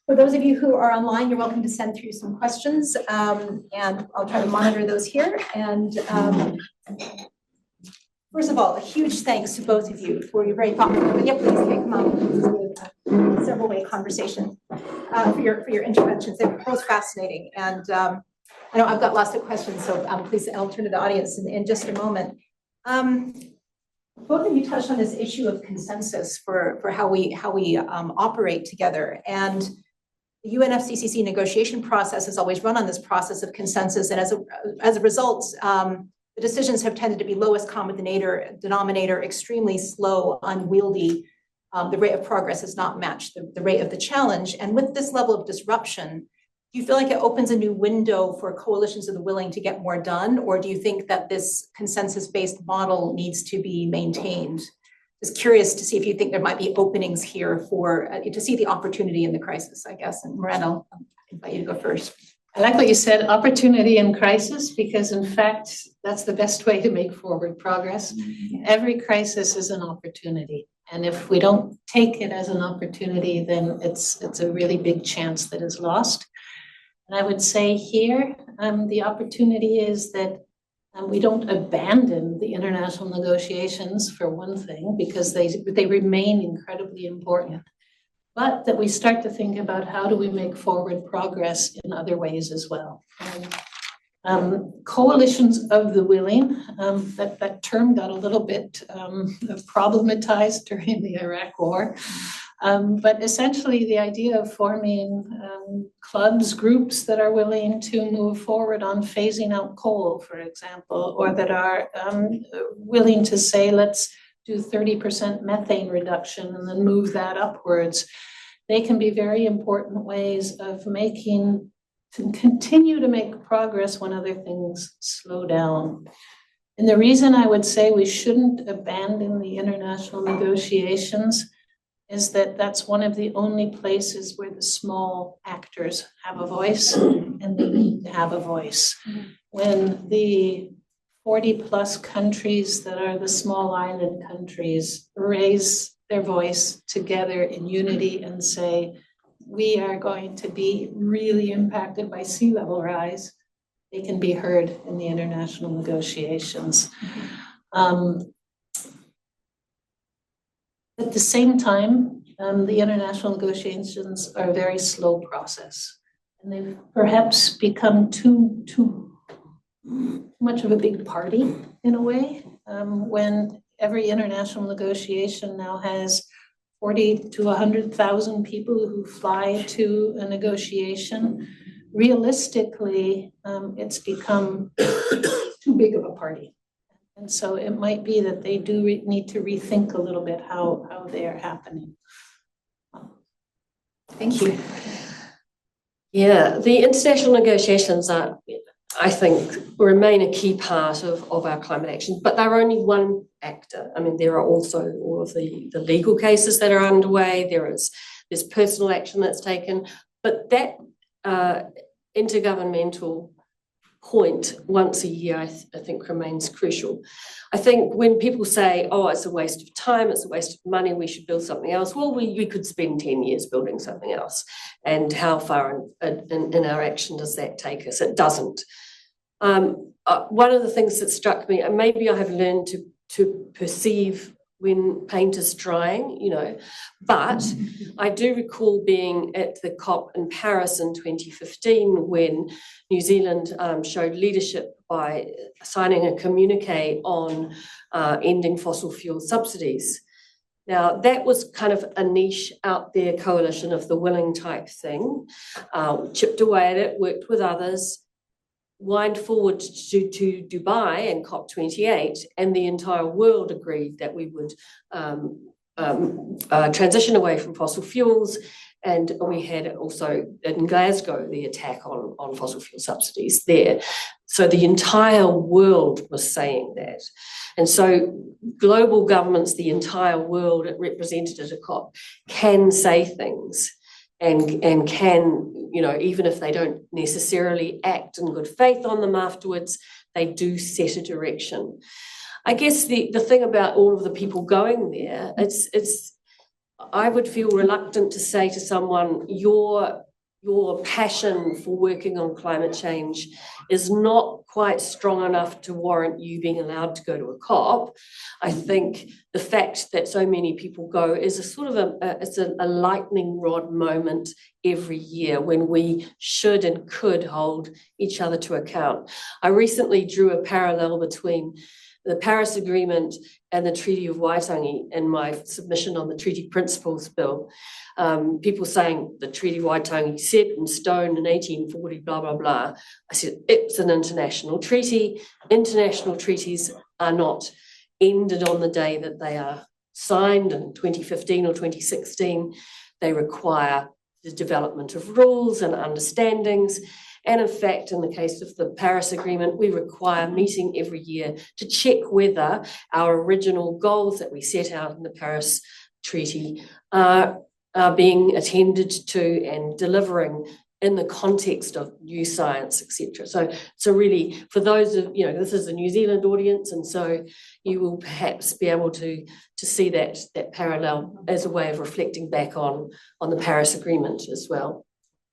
for those of you who are online, you're welcome to send through some questions, and I'll try to monitor those here. And first of all, a huge thanks to both of you for your very thoughtful, yeah, please come on. This is a several-way conversation for your interventions. They're both fascinating, and I know I've got lots of questions, so please, I'll turn to the audience in just a moment. Both of you touched on this issue of consensus for how we operate together, and the UNFCCC negotiation process is always run on this process of consensus, and as a result, the decisions have tended to be lowest common denominator, extremely slow, unwieldy. The rate of progress has not matched the rate of the challenge, and with this level of disruption, do you feel like it opens a new window for coalitions of the willing to get more done, or do you think that this consensus-based model needs to be maintained? Just curious to see if you think there might be openings here for to see the opportunity in the crisis, I guess. And Miranda, I'll invite you to go first. I like what you said, opportunity in crisis, because in fact, that's the best way to make forward progress. Every crisis is an opportunity. And if we don't take it as an opportunity, then it's a really big chance that is lost. And I would say here, the opportunity is that we don't abandon the international negotiations, for one thing, because they remain incredibly important, but that we start to think about how do we make forward progress in other ways as well. Coalitions of the willing, that term got a little bit problematized during the Iraq War. But essentially the idea of forming clubs, groups that are willing to move forward on phasing out coal, for example, or that are willing to say, let's do 30% methane reduction and then move that upwards. They can be very important ways of continue to make progress when other things slow down. And the reason I would say we shouldn't abandon the international negotiations is that that's one of the only places where the small actors have a voice, and they need to have a voice. When the 40 plus countries that are the small island countries raise their voice together in unity and say, we are going to be really impacted by sea level rise, they can be heard in the international negotiations. At the same time, the international negotiations are a very slow process, and they've perhaps become too much of a big party in a way. When every international negotiation now has 40 to 100,000 people who fly to a negotiation, realistically, it's become too big of a party. And so it might be that they do need to rethink a little bit how they are happening. Thank you. Yeah, the international negotiations are, I think, remain a key part of our climate action, but they're only one actor. I mean, there are also all of the legal cases that are underway. There's personal action that's taken, but that intergovernmental point once a year, I think, remains crucial. I think when people say, oh, it's a waste of time, it's a waste of money, we should build something else, well, we could spend 10 years building something else. And how far in our action does that take us? It doesn't. One of the things that struck me, and maybe I have learned to perceive when paint is drying, but I do recall being at the COP in Paris in 2015 when New Zealand showed leadership by signing a communique on ending fossil fuel subsidies. Now, that was kind of a niche out there coalition of the willing type thing. Chipped away at it, worked with others, wind forward to Dubai and COP28, and the entire world agreed that we would transition away from fossil fuels. And we had also in Glasgow the attack on fossil fuel subsidies there. So the entire world was saying that. And so global governments, the entire world represented at a COP, can say things and can, even if they don't necessarily act in good faith on them afterwards, they do set a direction. I guess the thing about all of the people going there, I would feel reluctant to say to someone, your passion for working on climate change is not quite strong enough to warrant you being allowed to go to a COP. I think the fact that so many people go is a sort of it's a lightning rod moment every year when we should and could hold each other to account. I recently drew a parallel between the Paris Agreement and the Treaty of Waitangi in my submission on the Treaty Principles Bill. People saying the Treaty of Waitangi set in stone in 1840, blah, blah, blah. I said, it's an international treaty. International treaties are not ended on the day that they are signed in 2015 or 2016. They require the development of rules and understandings. And in fact, in the case of the Paris Agreement, we require meeting every year to check whether our original goals that we set out in the Paris Treaty are being attended to and delivering in the context of new science, etc. So really, for those of, this is a New Zealand audience, and so you will perhaps be able to see that parallel as a way of reflecting back on the Paris Agreement as well.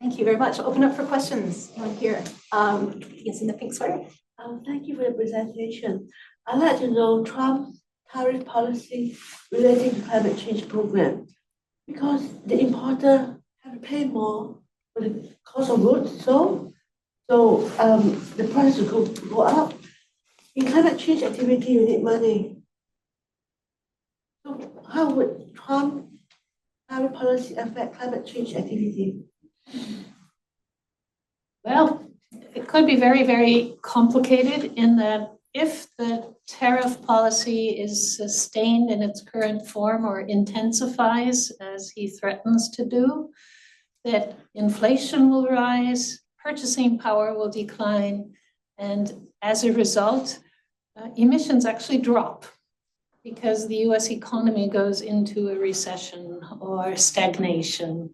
Thank you very much. I'll open up for questions. Anyone here? Yes, in the pink sweater. Thank you for the presentation. I'd like to know Trump's tariff policy relating to climate change program, because the importer have to pay more for the cost of goods, so the price will go up. In climate change activity, you need money. So how would Trump tariff policy affect climate change activity? Well, it could be very, very complicated in that if the tariff policy is sustained in its current form or intensifies as he threatens to do, that inflation will rise, purchasing power will decline, and as a result, emissions actually drop because the US economy goes into a recession or stagnation.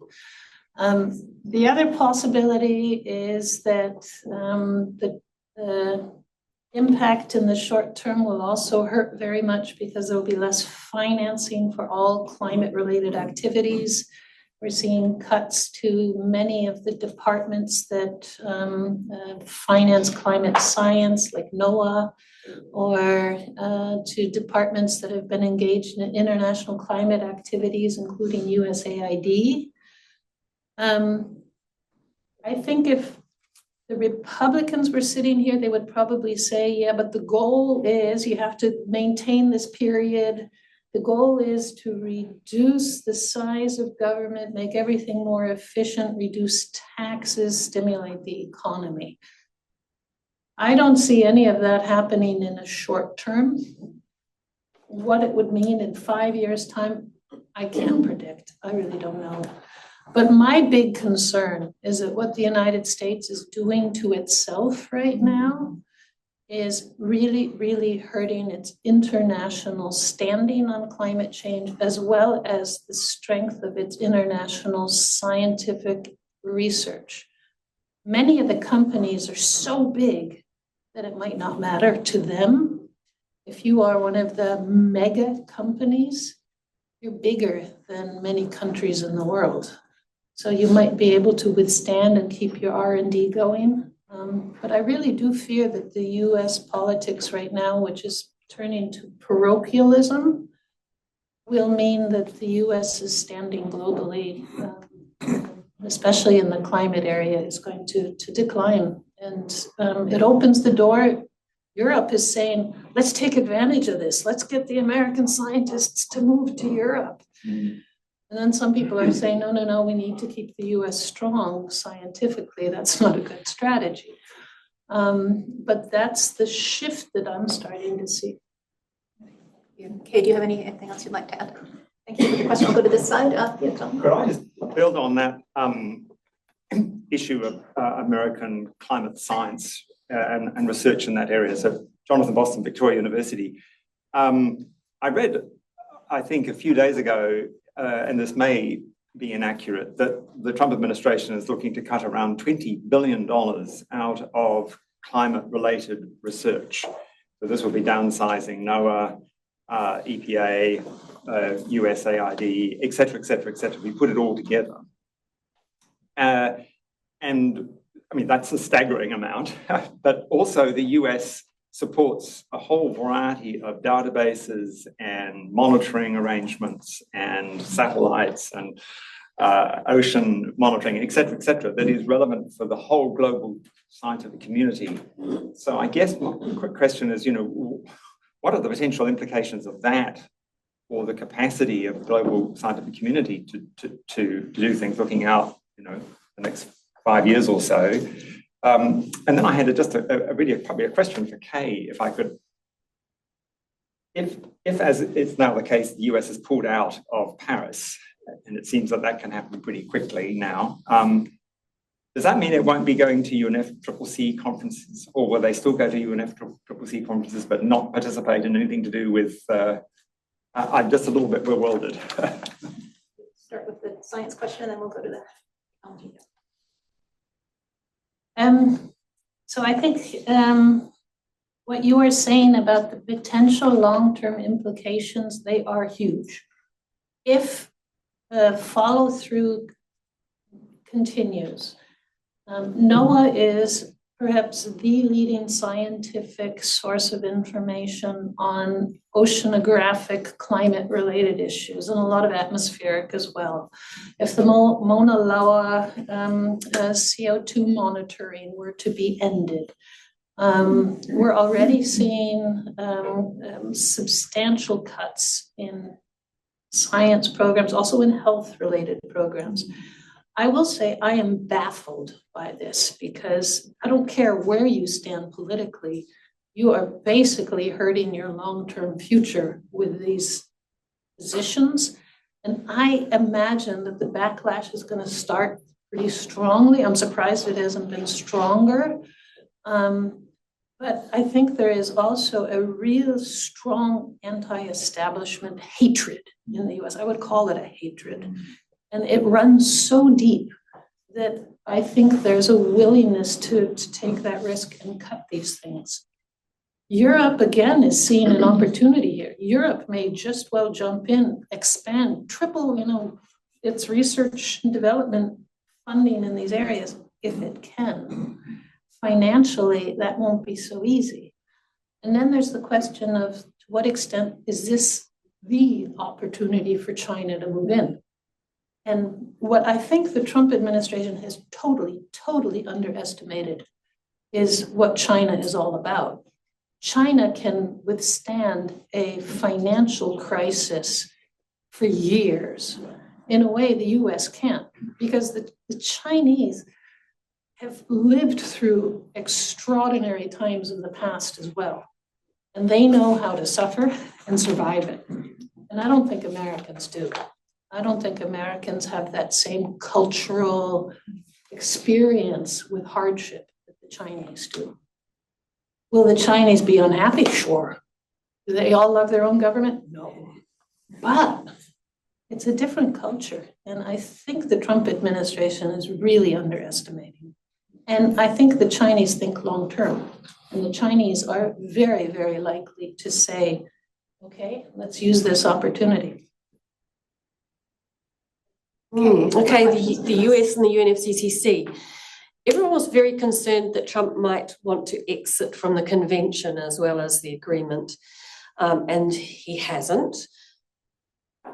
The other possibility is that the impact in the short term will also hurt very much because there will be less financing for all climate-related activities. We're seeing cuts to many of the departments that finance climate science, like NOAA, or to departments that have been engaged in international climate activities, including USAID. I think if the Republicans were sitting here, they would probably say, yeah, but the goal is you have to maintain this period. The goal is to reduce the size of government, make everything more efficient, reduce taxes, stimulate the economy. I don't see any of that happening in a short term. What it would mean in 5 years' time, I can't predict. I really don't know. But my big concern is that what the United States is doing to itself right now is really, really hurting its international standing on climate change, as well as the strength of its international scientific research. Many of the companies are so big that it might not matter to them. If you are one of the mega companies, you're bigger than many countries in the world. So you might be able to withstand and keep your R&D going. But I really do fear that the US politics right now, which is turning to parochialism, will mean that the US is standing globally, especially in the climate area, is going to decline. And it opens the door Europe is saying, let's take advantage of this. Let's get the American scientists to move to Europe. And then some people are saying, no, we need to keep the US strong scientifically. That's not a good strategy. But that's the shift that I'm starting to see. Kay, do you have anything else you'd like to add? Thank you for the question. We'll go to this side. Yeah, John. Could I just build on that issue of American climate science and research in that area? So Jonathan Boston, Victoria University. I read, I think a few days ago, and this may be inaccurate, that the Trump administration is looking to cut around $20 billion out of climate-related research. So this will be downsizing NOAA, EPA, USAID, et cetera, et cetera, et cetera. We put it all together. And I mean, that's a staggering amount, but also the US supports a whole variety of databases and monitoring arrangements and satellites and ocean monitoring, et cetera, that is relevant for the whole global scientific community. So I guess my quick question is, what are the potential implications of that for the capacity of the global scientific community to do things looking out, the next 5 years or so? And then I had probably a question for Kay, if I could. If as it's now the case, the US has pulled out of Paris, and it seems that can happen pretty quickly now, does that mean it won't be going to UNFCCC conferences, or will they still go to UNFCCC conferences but not participate in anything to do with? I'm just a little bit bewildered. Start with the science question, and then we'll go to the technology. So I think what you are saying about the potential long-term implications, they are huge. If follow-through continues, NOAA is perhaps the leading scientific source of information on oceanographic climate-related issues and a lot of atmospheric as well. If the Mauna Loa CO2 monitoring were to be ended, we're already seeing substantial cuts in science programs, also in health-related programs. I will say I am baffled by this because I don't care where you stand politically, you are basically hurting your long-term future with these positions. And I imagine that the backlash is going to start pretty strongly. I'm surprised it hasn't been stronger. But I think there is also a real strong anti-establishment hatred in the US. I would call it a hatred. And it runs so deep that I think there's a willingness to take that risk and cut these things. Europe, again, is seeing an opportunity here. Europe may just well jump in, expand, triple, its research and development funding in these areas if it can. Financially, that won't be so easy. And then there's the question of to what extent is this the opportunity for China to move in? And what I think the Trump administration has totally underestimated is what China is all about. China can withstand a financial crisis for years in a way the US can't, because the Chinese have lived through extraordinary times in the past as well. And they know how to suffer and survive it. And I don't think Americans do. I don't think Americans have that same cultural experience with hardship that the Chinese do. Will the Chinese be unhappy? Sure. Do they all love their own government? No. But it's a different culture. And I think the Trump administration is really underestimating. And I think the Chinese think long term. And the Chinese are very, very likely to say, okay, let's use this opportunity. Okay, the US and the UNFCCC. Everyone was very concerned that Trump might want to exit from the convention as well as the agreement, and he hasn't.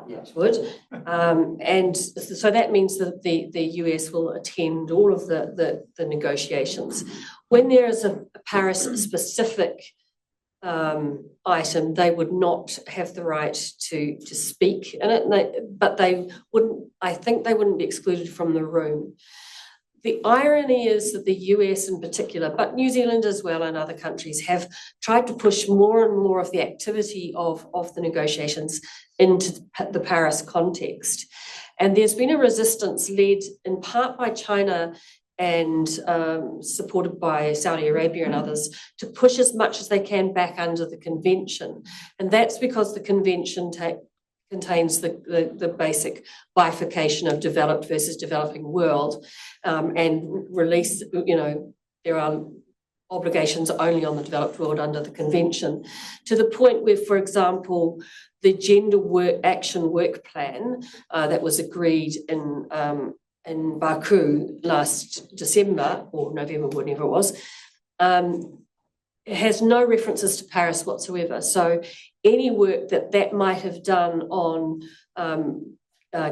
And so that means that the US will attend all of the negotiations. When there is a Paris-specific item, they would not have the right to speak in it, but I think they wouldn't be excluded from the room. The irony is that the US in particular, but New Zealand as well and other countries, have tried to push more and more of the activity of the negotiations into the Paris context. And there's been a resistance led in part by China and supported by Saudi Arabia and others to push as much as they can back under the convention. And that's because the convention contains the basic bifurcation of developed versus developing world, and release, there are obligations only on the developed world under the convention, to the point where, for example, the gender action work plan that was agreed in Baku last December or November, whatever it was, has no references to Paris whatsoever. So any work that might have done on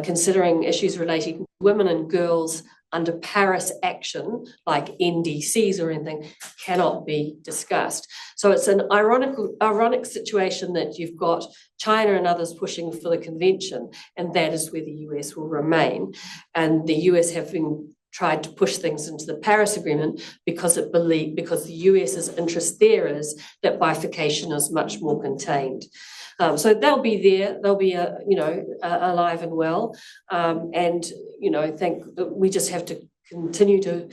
considering issues relating to women and girls under Paris action, like NDCs or anything, cannot be discussed. So it's an ironic situation that you've got China and others pushing for the convention, and that is where the US will remain. And the US having tried to push things into the Paris Agreement because the US's interest there is that bifurcation is much more contained. So they'll be there. They'll be alive and well. We just have to continue to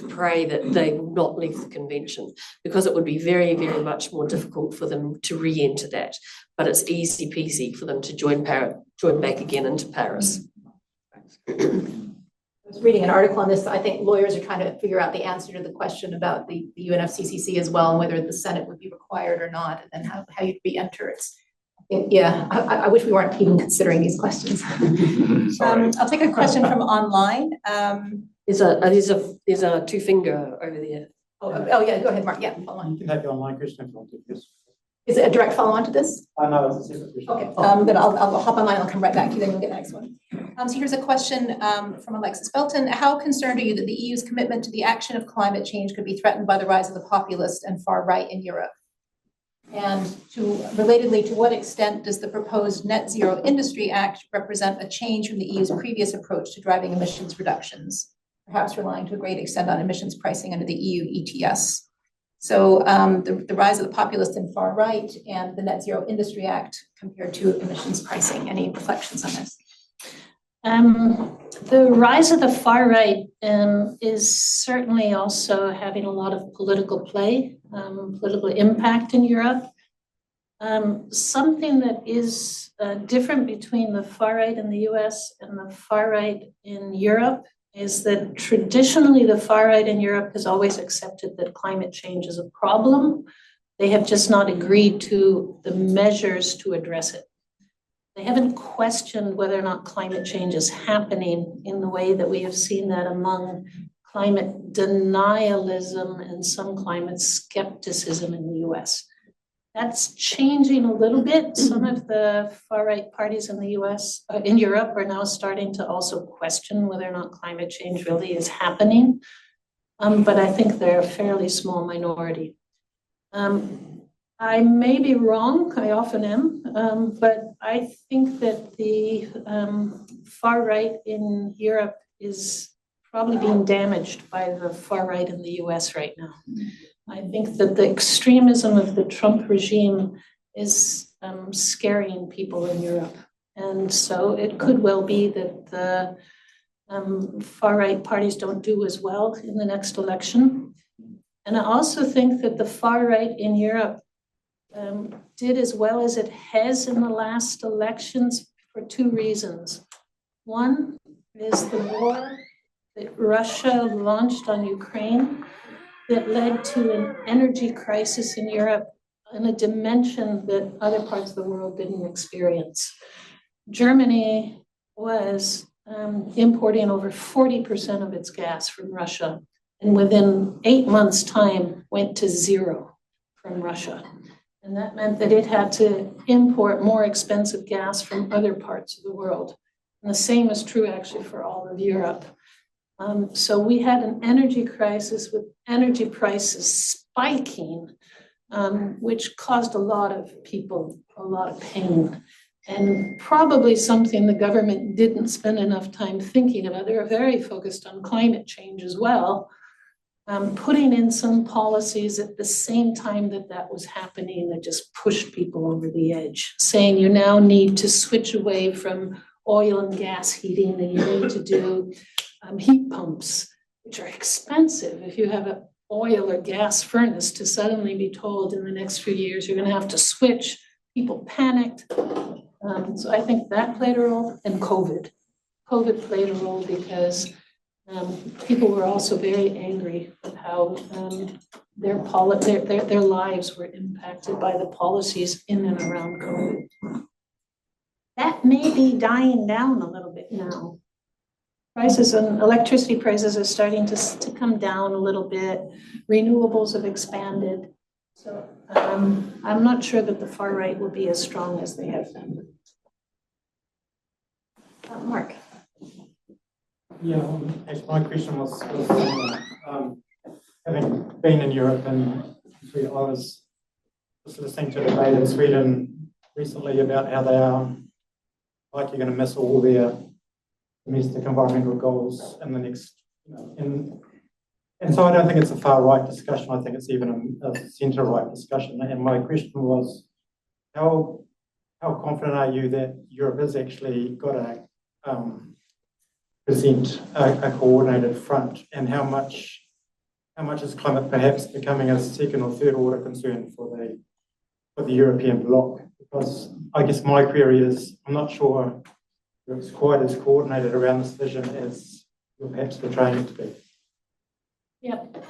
pray that they will not leave the convention, because it would be very, very much more difficult for them to re-enter that. But it's easy peasy for them to join back again into Paris. I was reading an article on this. I think lawyers are trying to figure out the answer to the question about the UNFCCC as well, and whether the Senate would be required or not, and then how you'd re-enter. I wish we weren't even considering these questions. I'll take a question from online. There's a two-finger over there. Oh yeah, go ahead, Mark. Yeah, follow on. You can have your online question if you want to. Yes. Is it a direct follow-on to this? No, it's a separate question. Okay, then I'll hop online. I'll come right back to you. Then you'll get the next one. So here's a question from Alexis Belton. How concerned are you that the EU's commitment to the action of climate change could be threatened by the rise of the populist and far right in Europe? And relatedly, to what extent does the proposed Net Zero Industry Act represent a change from the EU's previous approach to driving emissions reductions, perhaps relying to a great extent on emissions pricing under the EU ETS? So the rise of the populist and far right and the Net Zero Industry Act compared to emissions pricing. Any reflections on this? The rise of the far right is certainly also having a lot of political play, political impact in Europe. Something that is different between the far right in the US and the far right in Europe is that traditionally the far right in Europe has always accepted that climate change is a problem. They have just not agreed to the measures to address it. They haven't questioned whether or not climate change is happening in the way that we have seen that among climate denialism and some climate skepticism in the US. That's changing a little bit. Some of the far-right parties in the US, in Europe, are now starting to also question whether or not climate change really is happening. But I think they're a fairly small minority. I may be wrong, I often am, but I think that the far right in Europe is probably being damaged by the far right in the US right now. I think that the extremism of the Trump regime is scaring people in Europe. And so it could well be that the far right parties don't do as well in the next election. And I also think that the far right in Europe did as well as it has in the last elections for two reasons. One is the war that Russia launched on Ukraine that led to an energy crisis in Europe in a dimension that other parts of the world didn't experience. Germany was importing over 40% of its gas from Russia, and within 8 months' time went to zero from Russia. And that meant that it had to import more expensive gas from other parts of the world. And the same is true actually for all of Europe. So we had an energy crisis with energy prices spiking which caused a lot of people a lot of pain. And probably something the government didn't spend enough time thinking about. They were very focused on climate change as well. Putting in some policies at the same time that that was happening that just pushed people over the edge, saying you now need to switch away from oil and gas heating and you need to do heat pumps, which are expensive. If you have an oil or gas furnace, to suddenly be told in the next few years you're going to have to switch, people panicked. So I think that played a role, and COVID played a role because people were also very angry with how their lives were impacted by the policies in and around COVID. That may be dying down a little bit now. Prices and electricity prices are starting to come down a little bit. Renewables have expanded. So I'm not sure that the far right will be as strong as they have been. Mark. Yeah, actually, my question was having been in Europe, and I was just listening to a debate in Sweden recently about how they are likely going to miss all their domestic environmental goals in the next, and so I don't think it's a far right discussion. I think it's even a centre right discussion. And my question was, how confident are you that Europe has actually got to present a coordinated front, and how much is climate perhaps becoming a second or third order concern for the European bloc? Because I guess my query is, I'm not sure it's quite as coordinated around this vision as you're perhaps portraying it to be. Yep,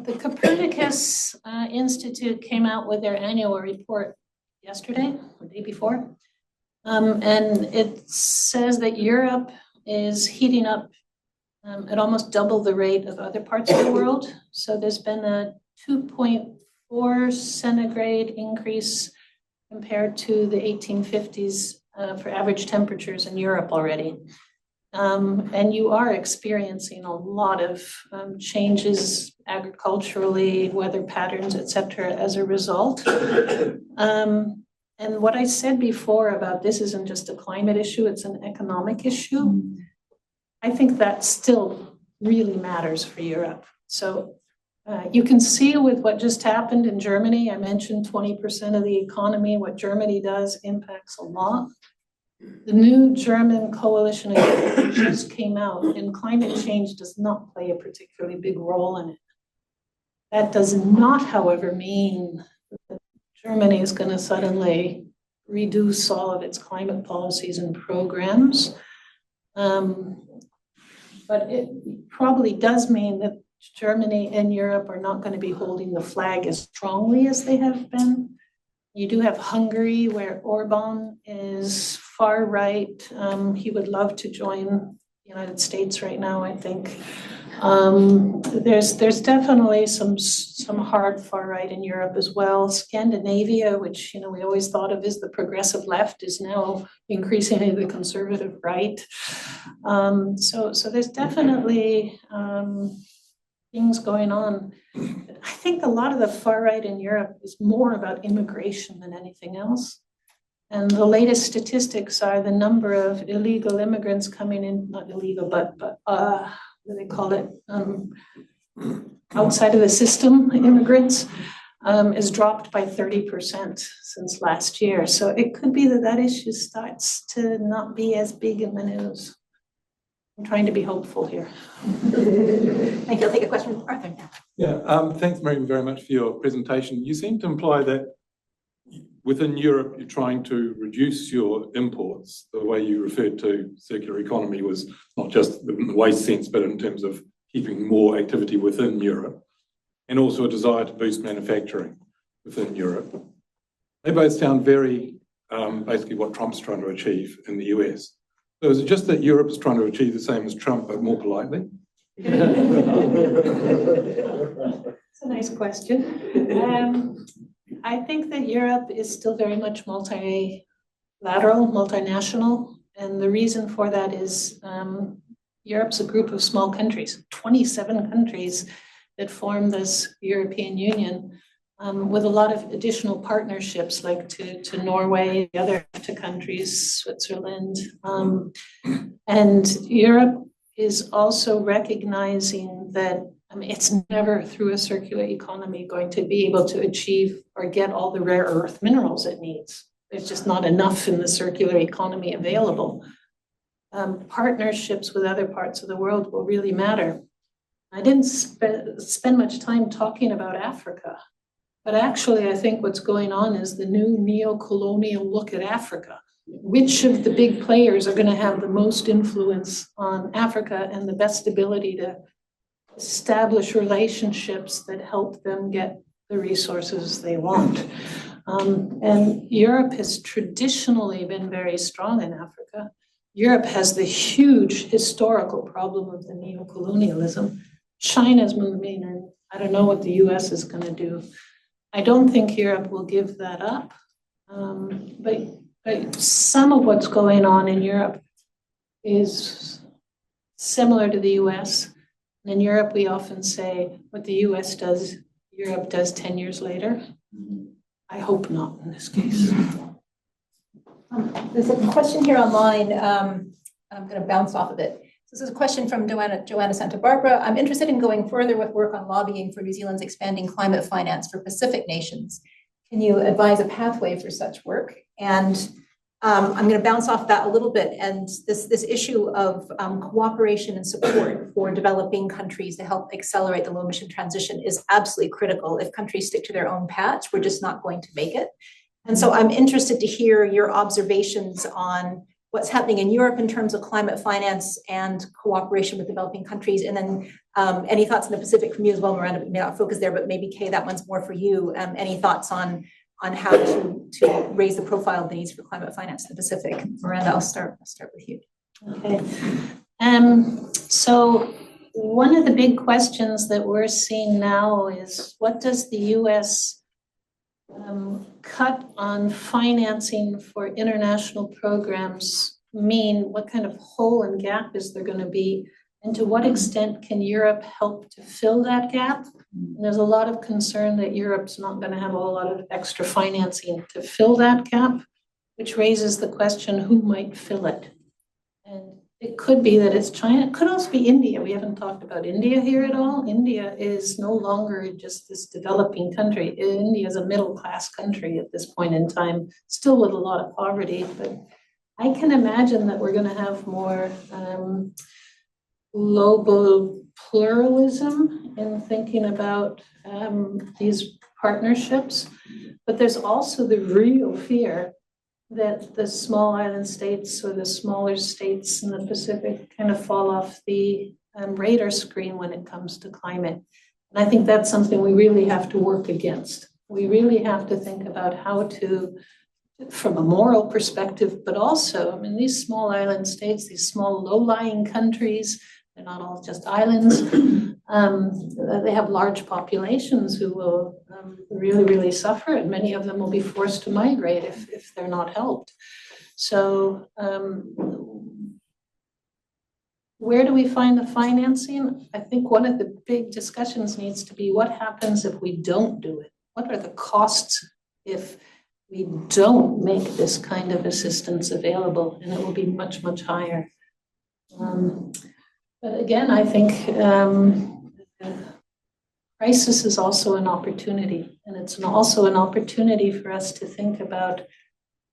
the Copernicus Institute came out with their annual report yesterday, or the day before, and it says that Europe is heating up at almost double the rate of other parts of the world. So there's been a 2.4 centigrade increase compared to the 1850s for average temperatures in Europe already. And you are experiencing a lot of changes agriculturally, weather patterns, et cetera, as a result. And what I said before about this isn't just a climate issue, it's an economic issue. I think that still really matters for Europe. So you can see with what just happened in Germany, I mentioned 20% of the economy, what Germany does impacts a lot. The new German coalition just came out, and climate change does not play a particularly big role in it. That does not, however, mean that Germany is going to suddenly reduce all of its climate policies and programs. But it probably does mean that Germany and Europe are not going to be holding the flag as strongly as they have been. You do have Hungary, where Orban is far right. He would love to join the United States right now, I think. There's definitely some hard far right in Europe as well. Scandinavia, which we always thought of as the progressive left, is now increasingly the conservative right. So there's definitely things going on. But I think a lot of the far right in Europe is more about immigration than anything else. And the latest statistics are the number of illegal immigrants coming in, not illegal, but what do they call it? Outside of the system immigrants is dropped by 30% since last year. So it could be that issue starts to not be as big in the news. I'm trying to be hopeful here. Thank you. I'll take a question from Arthur now. Yeah, thanks, Mary, very much for your presentation. You seem to imply that within Europe, you're trying to reduce your imports. The way you referred to circular economy was not just in the waste sense, but in terms of keeping more activity within Europe, and also a desire to boost manufacturing within Europe. They both sound very basically what Trump's trying to achieve in the US. So is it just that Europe is trying to achieve the same as Trump, but more politely? It's a nice question. I think that Europe is still very much multilateral, multinational, and the reason for that is Europe's a group of small countries, 27 countries that form this European Union. with a lot of additional partnerships like to Norway, the other EFTA countries, Switzerland. And Europe is also recognizing that it's never through a circular economy going to be able to achieve or get all the rare earth minerals it needs. There's just not enough in the circular economy available. Partnerships with other parts of the world will really matter. I didn't spend much time talking about Africa, but actually I think what's going on is the new neo-colonial look at Africa. Which of the big players are going to have the most influence on Africa and the best ability to establish relationships that help them get the resources they want? And Europe has traditionally been very strong in Africa. Europe has the huge historical problem of the neo-colonialism. China's moving, and I don't know what the US is going to do. I don't think Europe will give that up. But some of what's going on in Europe is similar to the US. And in Europe, we often say what the US does, Europe does 10 years later. I hope not in this case. There's a question here online. I'm going to bounce off of it. This is a question from Joanna Santa Barbara. I'm interested in going further with work on lobbying for New Zealand's expanding climate finance for Pacific nations. Can you advise a pathway for such work? And I'm going to bounce off that a little bit. And this issue of cooperation and support for developing countries to help accelerate the low emission transition is absolutely critical. If countries stick to their own patch, we're just not going to make it. And so I'm interested to hear your observations on what's happening in Europe in terms of climate finance and cooperation with developing countries. And then any thoughts in the Pacific from you as well, Miranda? May not focus there, but maybe Kay, that one's more for you. Any thoughts on how to raise the profile of the needs for climate finance in the Pacific? Miranda, I'll start with you. Okay. So one of the big questions that we're seeing now is what does the US cut on financing for international programs mean? What kind of hole and gap is there going to be? And to what extent can Europe help to fill that gap? And there's a lot of concern that Europe's not going to have a whole lot of extra financing to fill that gap, which raises the question, who might fill it? And it could be that it's China. It could also be India. We haven't talked about India here at all. India is no longer just this developing country. India is a middle-class country at this point in time, still with a lot of poverty. But I can imagine that we're going to have more global pluralism in thinking about these partnerships. But there's also the real fear that the small island states or the smaller states in the Pacific kind of fall off the radar screen when it comes to climate. And I think that's something we really have to work against. We really have to think about how to, from a moral perspective, but also, I mean, these small island states, these small low-lying countries, they're not all just islands. They have large populations who will really, really suffer, and many of them will be forced to migrate if they're not helped. So where do we find the financing? I think one of the big discussions needs to be what happens if we don't do it? What are the costs if we don't make this kind of assistance available? And it will be much, much higher. But again, I think crisis is also an opportunity, and it's also an opportunity for us to think about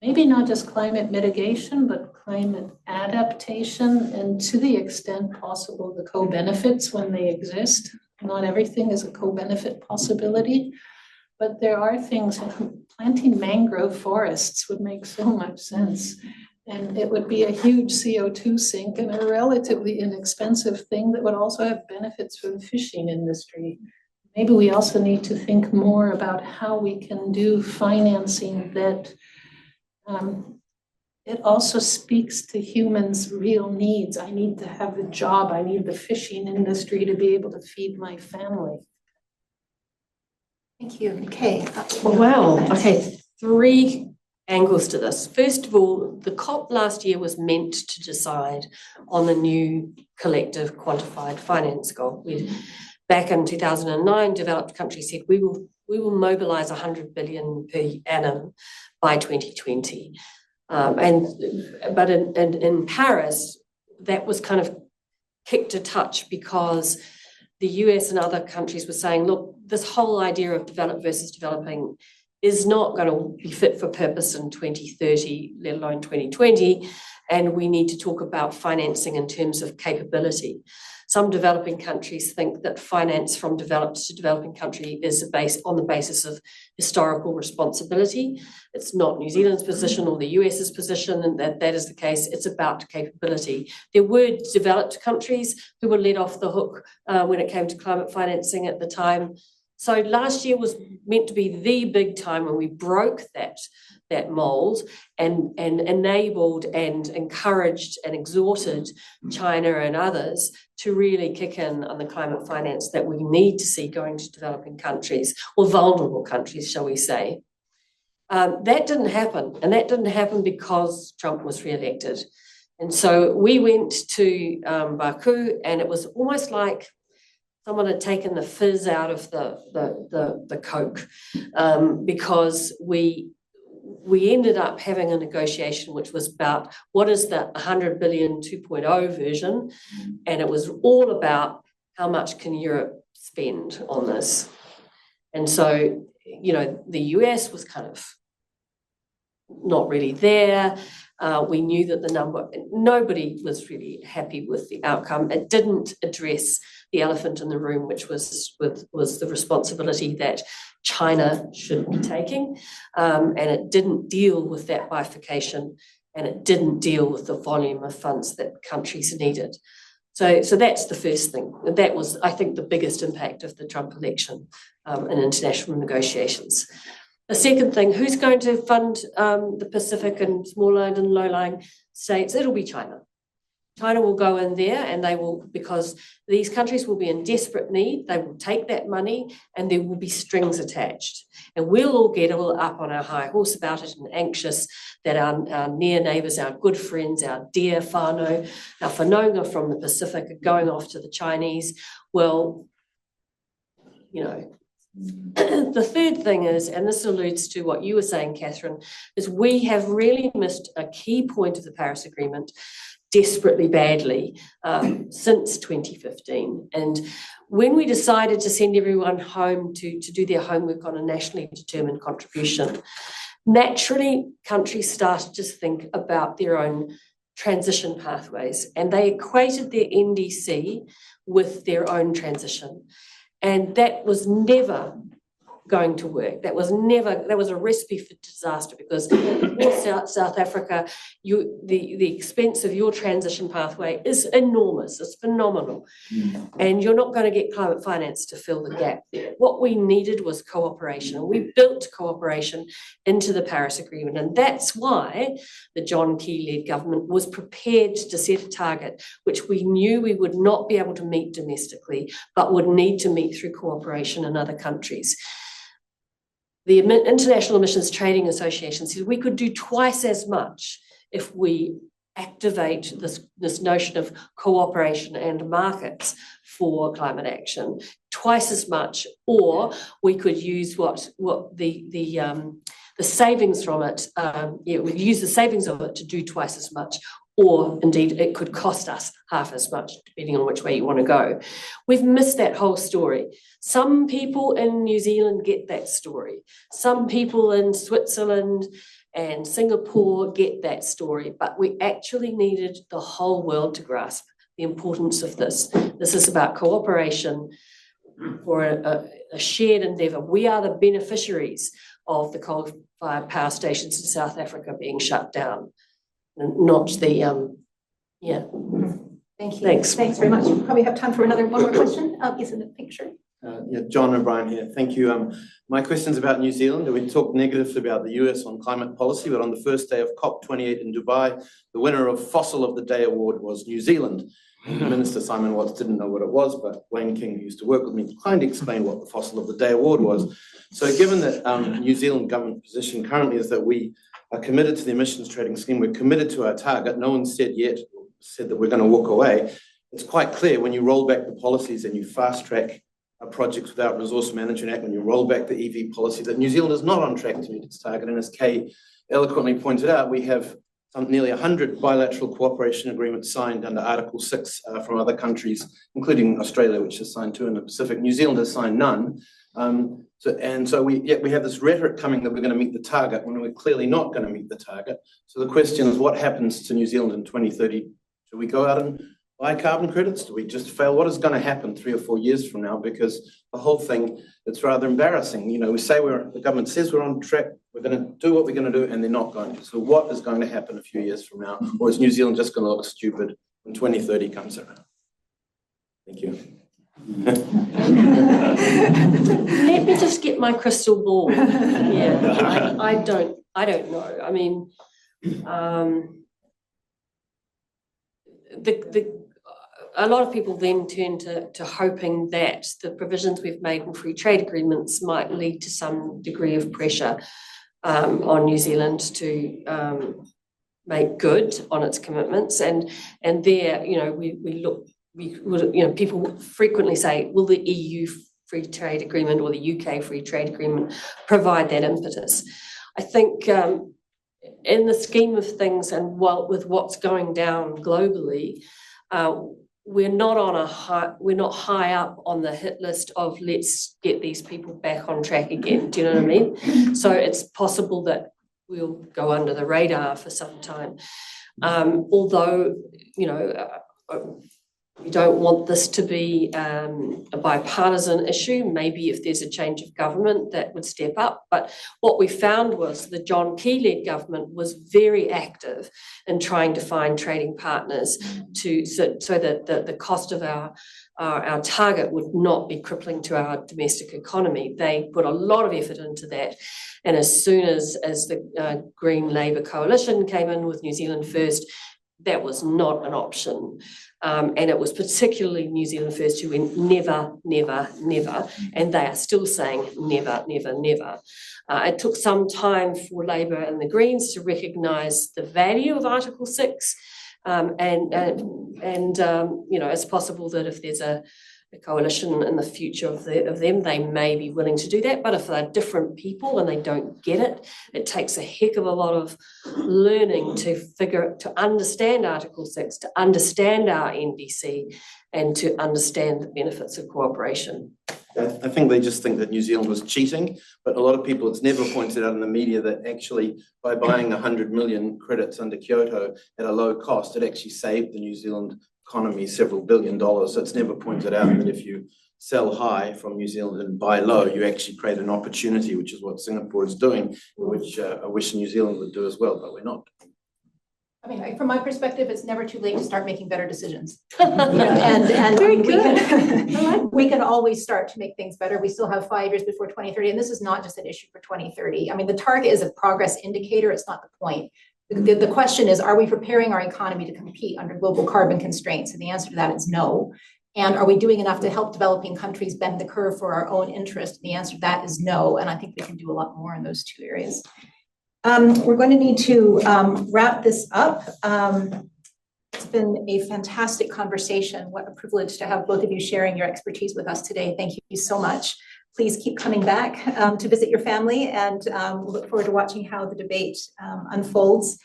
maybe not just climate mitigation, but climate adaptation, and to the extent possible, the co-benefits when they exist. Not everything is a co-benefit possibility, but there are things, planting mangrove forests would make so much sense. And it would be a huge CO2 sink and a relatively inexpensive thing that would also have benefits for the fishing industry. Maybe we also need to think more about how we can do financing that it also speaks to humans' real needs. I need to have a job. I need the fishing industry to be able to feed my family. Thank you. Okay. Wow. Okay. 3 angles to this. First of all, the COP last year was meant to decide on the new collective quantified finance goal. back in 2009, developed countries said we will mobilise 100 billion per annum by 2020. But in Paris, that was kind of kicked a touch because the US and other countries were saying, look, this whole idea of developed versus developing is not going to be fit for purpose in 2030, let alone 2020, and we need to talk about financing in terms of capability. Some developing countries think that finance from developed to developing country is on the basis of historical responsibility. It's not New Zealand's position or the US's position, and that is the case. It's about capability. There were developed countries who were let off the hook when it came to climate financing at the time. So last year was meant to be the big time when we broke that mold and enabled and encouraged and exhorted China and others to really kick in on the climate finance that we need to see going to developing countries, or vulnerable countries, shall we say. That didn't happen, and that didn't happen because Trump was re-elected. And so we went to Baku, and it was almost like someone had taken the fizz out of the Coke, because we ended up having a negotiation which was about what is the 100 billion 2.0 version, and it was all about how much can Europe spend on this. And so, you know, the US was kind of not really there. We knew that nobody was really happy with the outcome. It didn't address the elephant in the room, which was the responsibility that China should be taking, and it didn't deal with that bifurcation, and it didn't deal with the volume of funds that countries needed. So that's the first thing. That was, I think, the biggest impact of the Trump election in international negotiations. The second thing, who's going to fund the Pacific and small-lying and low-lying states? It'll be China. China will go in there, and they will, because these countries will be in desperate need, they will take that money and there will be strings attached. And we'll all get all up on our high horse about it and anxious that our near neighbours, our good friends, our dear whānau, our whanaunga from the Pacific are going off to the Chinese. Well, you know, the third thing is, and this alludes to what you were saying, Catherine, is we have really missed a key point of the Paris Agreement desperately badly since 2015. And when we decided to send everyone home to do their homework on a nationally determined contribution, naturally countries started to think about their own transition pathways, and they equated their NDC with their own transition. And that was never going to work. That was a recipe for disaster, because for South Africa, the expense of your transition pathway is enormous, it's phenomenal. And you're not going to get climate finance to fill the gap there. What we needed was cooperation. We built cooperation into the Paris Agreement, and that's why the John Key-led government was prepared to set a target which we knew we would not be able to meet domestically, but would need to meet through cooperation in other countries. The International Emissions Trading Association said we could do twice as much if we activate this notion of cooperation and markets for climate action, twice as much, or we could use what the savings from it, we'd use the savings of it to do twice as much, or indeed it could cost us half as much, depending on which way you want to go. We've missed that whole story. Some people in New Zealand get that story. Some people in Switzerland and Singapore get that story, but we actually needed the whole world to grasp the importance of this. This is about cooperation for a shared endeavour. We are the beneficiaries of the coal-fired power stations in South Africa being shut down, not the, Thank you. Thanks. Thanks very much. We probably have time for one more question. Yes, in the picture. John O'Brien here. Thank you. My question's about New Zealand. We talked negatively about the US on climate policy, but on the first day of COP28 in Dubai, the winner of Fossil of the Day award was New Zealand. Minister Simon Watts didn't know what it was, but Wayne King, who used to work with me, kindly explained what the Fossil of the Day award was. So given that New Zealand government position currently is that we are committed to the emissions trading scheme, we're committed to our target, no one said that we're going to walk away. It's quite clear when you roll back the policies and you fast track projects without resource management act, when you roll back the EV policy, that New Zealand is not on track to meet its target. And as Kay eloquently pointed out, we have nearly 100 bilateral cooperation agreements signed under Article 6 from other countries, including Australia, which has signed 2 in the Pacific. New Zealand has signed none. So we have this rhetoric coming that we're going to meet the target when we're clearly not going to meet the target. So the question is, what happens to New Zealand in 2030? Do we go out and buy carbon credits? Do we just fail? What is going to happen 3 or 4 years from now? Because the whole thing, it's rather embarrassing. You know, we say the government says we're on track, we're going to do what we're going to do, and they're not going to. So what is going to happen a few years from now? Or is New Zealand just going to look stupid when 2030 comes around? Thank you. Let me just get my crystal ball. Yeah, I don't know. I mean, a lot of people then turn to hoping that the provisions we've made in free trade agreements might lead to some degree of pressure on New Zealand to make good on its commitments. And there, you know, people frequently say, will the EU free trade agreement or the UK free trade agreement provide that impetus? I think in the scheme of things, and with what's going down globally, we're not high up on the hit list of let's get these people back on track again. Do you know what I mean? So it's possible that we'll go under the radar for some time. Although, you know, we don't want this to be a bipartisan issue. Maybe if there's a change of government, that would step up. But what we found was the John Key-led government was very active in trying to find trading partners so that the cost of our target would not be crippling to our domestic economy. They put a lot of effort into that. And as soon as the Green Labour coalition came in with New Zealand First, that was not an option. And it was particularly New Zealand First who went never, never, never. And they are still saying never, never, never. It took some time for Labour and the Greens to recognise the value of Article 6. And you know, it's possible that if there's a coalition in the future of them, they may be willing to do that. But if they're different people and they don't get it, it takes a heck of a lot of learning to understand Article 6, to understand our NDC, and to understand the benefits of cooperation. I think they just think that New Zealand was cheating, but a lot of people, it's never pointed out in the media that actually by buying 100 million credits under Kyoto at a low cost, it actually saved the New Zealand economy several $billions. So it's never pointed out that if you sell high from New Zealand and buy low, you actually create an opportunity, which is what Singapore is doing, which I wish New Zealand would do as well, but we're not. I mean, from my perspective, it's never too late to start making better decisions. And Very we can always start to make things better. We still have 5 years before 2030, and this is not just an issue for 2030. I mean, the target is a progress indicator. It's not the point. The question is, are we preparing our economy to compete under global carbon constraints? And the answer to that is no. And are we doing enough to help developing countries bend the curve for our own interest? And the answer to that is no. And I think we can do a lot more in those 2 areas. We're going to need to wrap this up. It's been a fantastic conversation. What a privilege to have both of you sharing your expertise with us today. Thank you so much. Please keep coming back to visit your family, and we'll look forward to watching how the debate unfolds.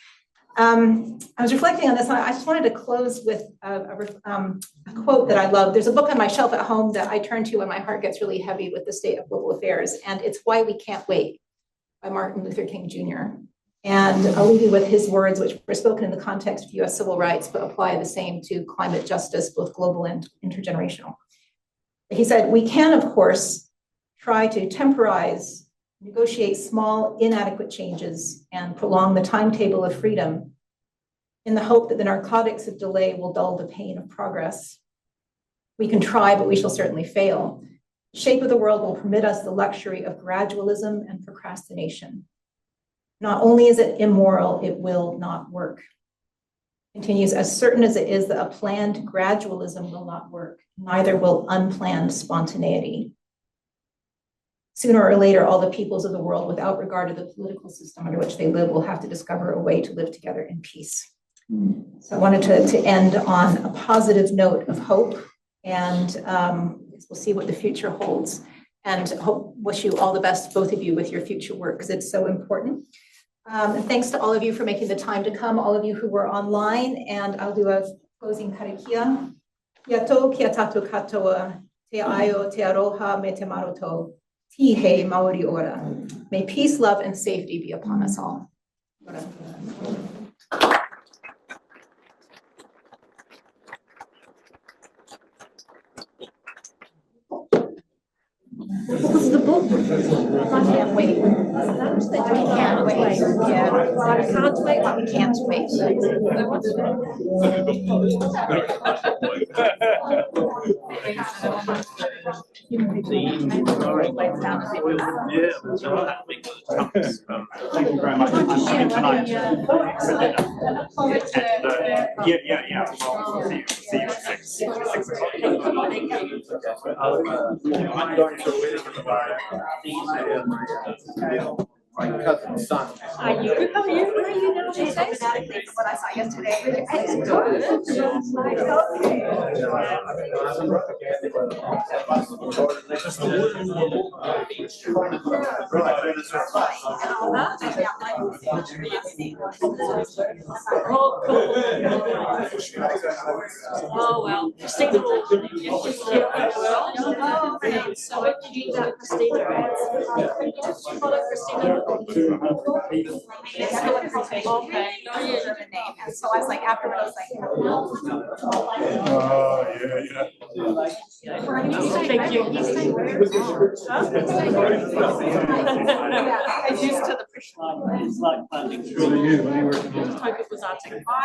I was reflecting on this. I just wanted to close with a quote that I love. There's a book on my shelf at home that I turn to when my heart gets really heavy with the state of global affairs, and it's Why We Can't Wait by Martin Luther King Jr. And I'll leave you with his words, which were spoken in the context of US civil rights, but apply the same to climate justice, both global and intergenerational. He said, "We can, of course, try to temporize, negotiate small, inadequate changes, and prolong the timetable of freedom in the hope that the narcotics of delay will dull the pain of progress. We can try, but we shall certainly fail. The shape of the world will permit us the luxury of gradualism and procrastination. Not only is it immoral, it will not work." Continues, "As certain as it is that a planned gradualism will not work, neither will unplanned spontaneity. Sooner or later, all the peoples of the world, without regard to the political system under which they live, will have to discover a way to live together in peace." So I wanted to end on a positive note of hope, and We'll see what the future holds. And wish you all the best, both of you, with your future work, because it's so important. Thanks to all of you for making the time to come, all of you who were online, and I'll do a closing karakia. Yato kia tatu katoa, te aio te aroha me te maroto, ti he maori ora. May peace, love, and safety be upon us all. What's the book? I can't wait. We can't wait. Yeah. I can't wait. We can't wait. Thank you very much. I'm in tonight. Yeah. Well, see you at 6 I'm going to a wedding. My cousin's son. Are you? How are you? Where are you now? What I saw yesterday. Oh, well, Christina will, so if you do that, Christina, follow Christina. Okay. And so I was like, afterwards, I was like, Thank you. I'm used to the What are you working on? Hope it was our